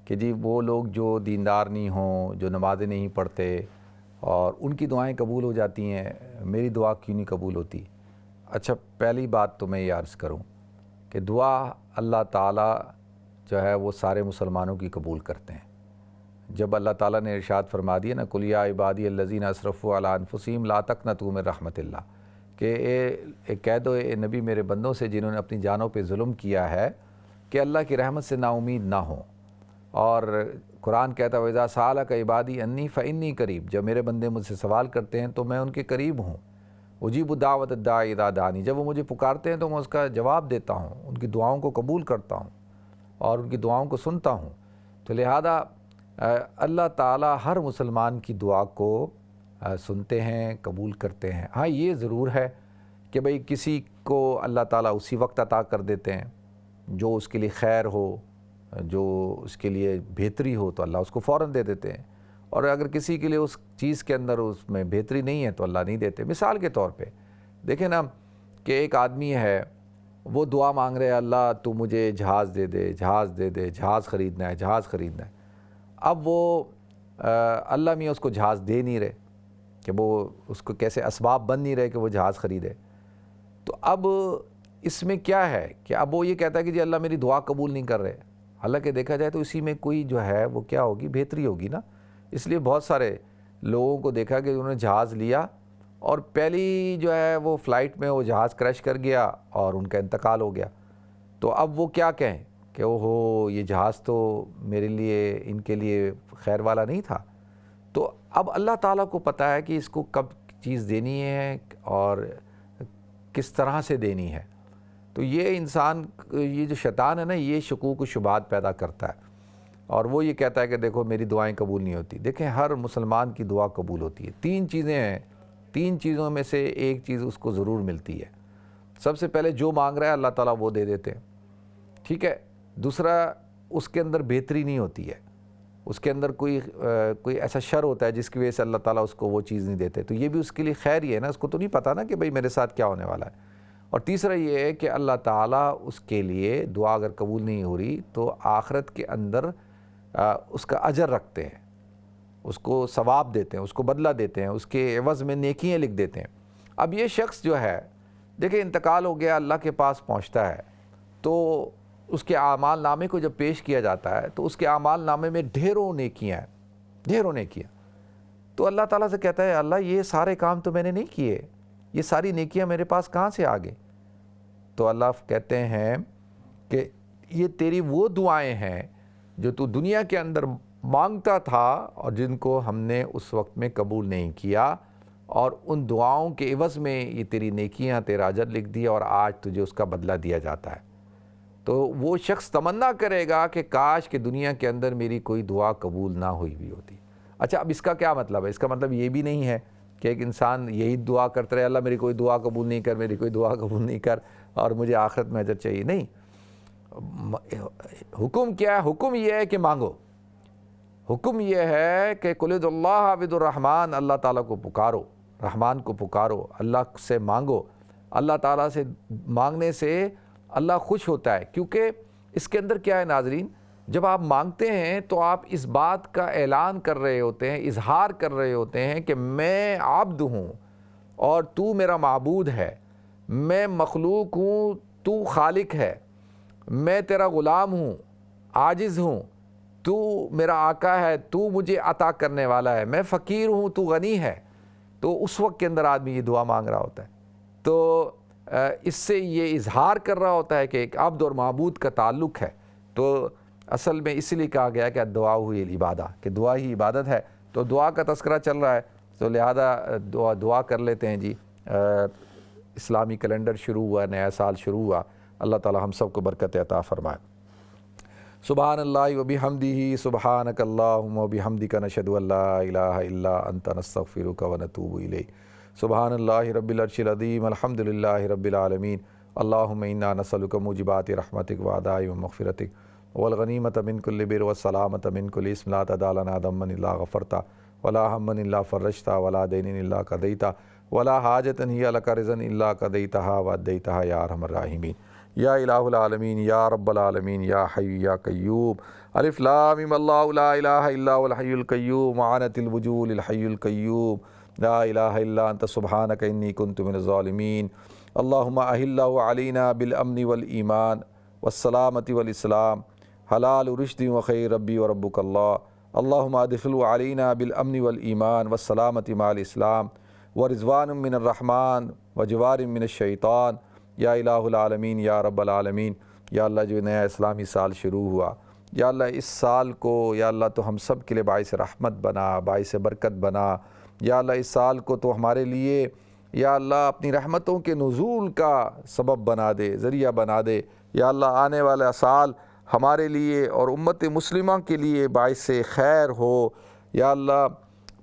کہ جی وہ لوگ جو دیندار نہیں ہوں، جو نمازیں نہیں پڑھتے اور ان کی دعائیں قبول ہو جاتی ہیں، میری دعا کیوں نہیں قبول ہوتی؟ اچھا، پہلی بات تو میں یہ عرض کروں کہ دعا اللہ تعالیٰ جو ہے وہ سارے مسلمانوں کی قبول کرتے ہیں۔ جب اللہ تعالیٰ نے ارشاد فرما دیا نا قُلْ يَا عِبَادِيَ الَّذِينَ أَسْرَفُوا عَلَىٰ أَنفُسِهِمْ لَا تَقْنَطُوا مِن رَحْمَتِ اللَّهِ، کہ کہہ دو اے نبی میرے بندوں سے جنہوں نے اپنی جانوں پہ ظلم کیا ہے کہ اللہ کی رحمت سے نا امید نہ ہوں۔ اور قرآن کہتا ہے وَإِذَا سَأَلَكَ عِبَادِي عَنِّي فَإِنِّي قَرِيبٌ، جب میرے بندے مجھ سے سوال کرتے ہیں تو میں ان کے قریب ہوں۔ اجیب دعوت الداعی اذا دعانی، جب وہ مجھے پکارتے ہیں تو میں اس کا جواب دیتا ہوں، ان کی دعاؤں کو قبول کرتا ہوں اور ان کی دعاؤں کو سنتا ہوں۔ تو لہذا اللہ تعالیٰ ہر مسلمان کی دعا کو سنتے ہیں، قبول کرتے ہیں۔ ہاں یہ ضرور ہے کہ بھئی کسی کو اللہ تعالیٰ اسی وقت عطا کر دیتے ہیں جو اس کے لیے خیر ہو، جو اس کے لیے بہتری ہو تو اللہ اس کو فوراً دے دیتے ہیں، اور اگر کسی کے لیے اس چیز کے اندر اس میں بہتری نہیں ہے تو اللہ نہیں دیتے۔ مثال کے طور پہ دیکھیں نا کہ ایک آدمی ہے، وہ دعا مانگ رہے اللہ تو مجھے جہاز دے دے، جہاز دے دے، جہاز خریدنا ہے، جہاز خریدنا ہے۔ اب وہ اللہ میاں اس کو جہاز دے نہیں رہے کہ وہ اس کو کیسے اسباب بن نہیں رہے کہ وہ جہاز خریدے۔ تو اب اس میں کیا ہے کہ اب وہ یہ کہتا ہے کہ جی اللہ میری دعا قبول نہیں کر رہے، حالانکہ دیکھا جائے تو اسی میں کوئی جو ہے وہ کیا ہوگی، بہتری ہوگی نا۔ اس لیے بہت سارے لوگوں کو دیکھا کہ انہوں نے جہاز لیا اور پہلی جو ہے وہ فلائٹ میں وہ جہاز کریش کر گیا اور ان کا انتقال ہو گیا۔ تو اب وہ کیا کہیں کہ اوہو یہ جہاز تو میرے لیے، ان کے لیے خیر والا نہیں تھا۔ تو اب اللہ تعالیٰ کو پتہ ہے کہ اس کو کب چیز دینی ہے اور کس طرح سے دینی ہے۔ تو یہ انسان، یہ جو شیطان ہے نا، یہ شکوک و شبہات پیدا کرتا ہے اور وہ یہ کہتا ہے کہ دیکھو میری دعائیں قبول نہیں ہوتی۔ دیکھیں ہر مسلمان کی دعا قبول ہوتی ہے۔ تین چیزیں ہیں، تین چیزوں میں سے ایک چیز اس کو ضرور ملتی ہے۔ سب سے پہلے جو مانگ رہا ہے اللہ تعالیٰ وہ دے دیتے ہیں، ٹھیک ہے۔ دوسرا، اس کے اندر بہتری نہیں ہوتی ہے، اس کے اندر کوئی ایسا شر ہوتا ہے جس کی وجہ سے اللہ تعالیٰ اس کو وہ چیز نہیں دیتے، تو یہ بھی اس کے لیے خیر ہی ہے نا، اس کو تو نہیں پتہ نا کہ بھئی میرے ساتھ کیا ہونے والا ہے۔ اور تیسرا یہ ہے کہ اللہ تعالیٰ اس کے لیے دعا اگر قبول نہیں ہو رہی تو آخرت کے اندر اس کا اجر رکھتے ہیں، اس کو ثواب دیتے ہیں، اس کو بدلہ دیتے ہیں، اس کے عوض میں نیکیاں لکھ دیتے ہیں۔ اب یہ شخص جو ہے دیکھیں انتقال ہو گیا، اللہ کے پاس پہنچتا ہے تو اس کے اعمال نامے کو جب پیش کیا جاتا ہے تو اس کے اعمال نامے میں ڈھیروں نیکیاں ہیں، ڈھیروں نیکیاں۔ تو اللہ تعالیٰ سے کہتا ہے اللہ یہ سارے کام تو میں نے نہیں کیے، یہ ساری نیکیاں میرے پاس کہاں سے آ گئی؟ تو اللہ کہتے ہیں کہ یہ تیری وہ دعائیں ہیں جو تو دنیا کے اندر مانگتا تھا اور جن کو ہم نے اس وقت میں قبول نہیں کیا، اور ان دعاؤں کے عوض میں یہ تیری نیکیاں، تیرا اجر لکھ دیا اور آج تجھے اس کا بدلہ دیا جاتا ہے۔ تو وہ شخص تمنا کرے گا کہ کاش کہ دنیا کے اندر میری کوئی دعا قبول نہ ہوئی بھی ہوتی۔ اچھا، اب اس کا کیا مطلب ہے؟ اس کا مطلب یہ بھی نہیں ہے کہ ایک انسان یہی دعا کرتا رہے اللہ میری کوئی دعا قبول نہیں کر، میری کوئی دعا قبول نہیں کر اور مجھے آخرت میں اجر چاہیے، نہیں۔ حکم کیا ہے؟ حکم یہ ہے کہ مانگو، حکم یہ ہے کہ قُلِ ادعوا اللَّهَ وَادْعُوا الرَّحْمَٰنَ، اللہ تعالیٰ کو پکارو، رحمان کو پکارو، اللہ سے مانگو۔ اللہ تعالیٰ سے مانگنے سے اللہ خوش ہوتا ہے، کیونکہ اس کے اندر کیا ہے ناظرین، جب آپ مانگتے ہیں تو آپ اس بات کا اعلان کر رہے ہوتے ہیں، اظہار کر رہے ہوتے ہیں کہ میں عبد ہوں اور تو میرا معبود ہے، میں مخلوق ہوں، تو خالق ہے، میں تیرا غلام ہوں، عاجز ہوں، تو میرا آقا ہے، تو مجھے عطا کرنے والا ہے، میں فقیر ہوں، تو غنی ہے۔ تو اس وقت کے اندر آدمی یہ دعا مانگ رہا ہوتا ہے، تو اس سے یہ اظہار کر رہا ہوتا ہے کہ ایک عبد اور معبود کا تعلق ہے۔ تو اصل میں اس لیے کہا گیا کہ دعا ہوئی العبادہ، کہ دعا ہی عبادت ہے۔ تو دعا کا تذکرہ چل رہا ہے، تو لہذا دعا کر لیتے ہیں جی۔ اسلامی کیلنڈر شروع ہوا، نیا سال شروع ہوا، اللہ تعالی ہم سب کو برکت عطا فرمائے۔ سبحان اللہ و بحمدہ، سبحانک اللہم و بحمدک، نشہد ان لا الہ الا انت، نستغفرک و نتوب الیک۔ سبحان اللہ رب العرش العظیم، الحمد للہ رب العالمین، اللہم انا نسألک موجبات رحمتک وعدائم مغفرتک والغنیمت من کل بر والسلامت من کل اسم، لا تدع لنا ذنبا الا غفرتا ولا ہما الا فرجتا ولا دین الا قضیتا ولا حاجۃ ہی لک رضا الا قضیتها وادیتها یا ارحم الراحمین۔ یا الہ العالمین، یا رب العالمین، یا حی یا قیوم، الف لام میم، اللہ لا الہ الا هو الحی القیوم، وعنت الوجوہ للحی القیوم، لا الہ الا انت سبحانک انی کنت من الظالمین۔ اللہم اہلہ علینا بالامن والایمان والسلامت والاسلام، حلال رشد وخیر ربی وربک اللہ۔ اللہم ادخلہ علینا بالامن والایمان والسلامت مع الاسلام ورضوان من الرحمن وجوار من الشیطان، یا الہ العالمین، یا رب العالمین۔ یا اللہ جو نیا اسلامی سال شروع ہوا، یا اللہ اس سال کو یا اللہ تو ہم سب کے لیے باعث رحمت بنا، باعث برکت بنا۔ یا اللہ اس سال کو تو ہمارے لیے یا اللہ اپنی رحمتوں کے نزول کا سبب بنا دے، ذریعہ بنا دے۔ یا اللہ آنے والا سال ہمارے لیے اور امت مسلمہ کے لیے باعث خیر ہو۔ یا اللہ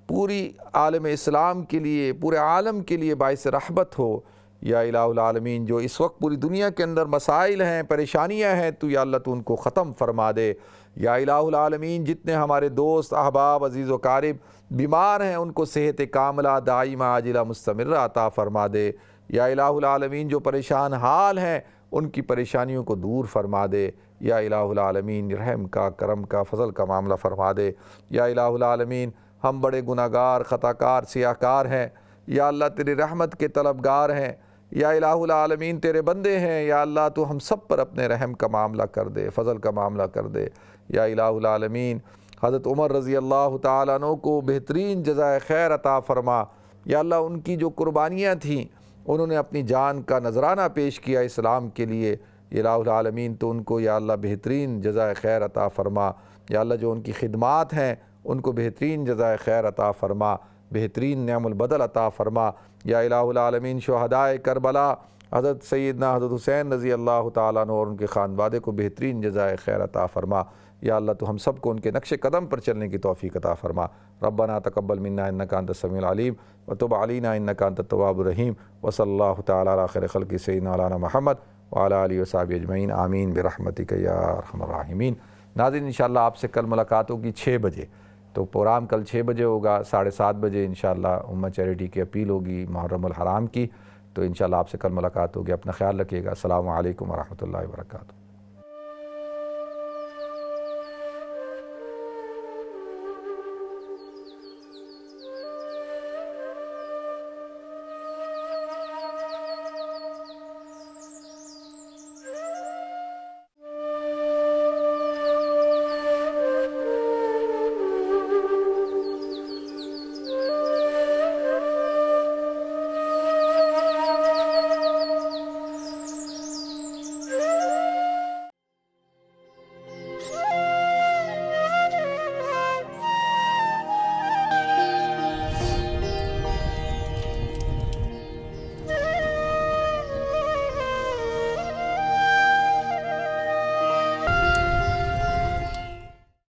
پوری عالم اسلام کے لیے، پورے عالم کے لیے باعث رحمت ہو۔ یا الہ العالمین، جو اس وقت پوری دنیا کے اندر مسائل ہیں، پریشانیاں ہیں، تو یا اللہ تو ان کو ختم فرما دے۔ یا الہ العالمین، جتنے ہمارے دوست احباب عزیز و قارب بیمار ہیں، ان کو صحت کاملہ دائمہ عاجلہ مستمرہ عطا فرما دے۔ یا الہ العالمین، جو پریشان حال ہیں ان کی پریشانیوں کو دور فرما دے۔ یا الہ العالمین، رحم کا، کرم کا، فضل کا معاملہ فرما دے۔ یا الہ العالمین، ہم بڑے گناہ گار، خطا کار، سیاہ کار ہیں، یا اللہ تیری رحمت کے طلبگار ہیں۔ یا الہ العالمین، تیرے بندے ہیں، یا اللہ تو ہم سب پر اپنے رحم کا معاملہ کر دے، فضل کا معاملہ کر دے۔ یا الہ العالمین، حضرت عمر رضی اللہ تعالیٰ عنہ کو بہترین جزائے خیر عطا فرما۔ یا اللہ ان کی جو قربانیاں تھیں، انہوں نے اپنی جان کا نذرانہ پیش کیا اسلام کے لیے، الہ العالمین تو ان کو یا اللہ بہترین جزائے خیر عطا فرما۔ یا اللہ جو ان کی خدمات ہیں ان کو بہترین جزائے خیر عطا فرما، بہترین نعم البدل عطا فرما۔ یا الہ العالمین، شہدائے کربلا حضرت سیدنا حضرت حسین رضی اللہ تعالیٰ عنہ اور ان کے خانوادے کو بہترین جزائے خیر عطا فرما۔ یا اللہ تو ہم سب کو ان کے نقش قدم پر چلنے کی توفیق عطا فرما۔ ربنا تقبل منا انک انت السمیع العلیم وتب علینا انک انت التواب الرحیم، وصلی اللہ تعالیٰ علی خیر خلق سیدنا مولانا محمد وعلی آلہ وصحبہ اجمعین، آمین برحمتک یا ارحم الراحمین۔ ناظرین انشاءاللہ آپ سے کل ملاقات ہوگی 6 بجے، تو پروگرام کل 6 بجے ہوگا، 7:30 بجے انشاءاللہ امہ چیریٹی کی اپیل ہوگی محرم الحرام کی، تو انشاءاللہ آپ سے کل ملاقات ہوگی۔ اپنا خیال رکھیے گا۔ السلام علیکم ورحمۃ اللہ وبرکاتہ۔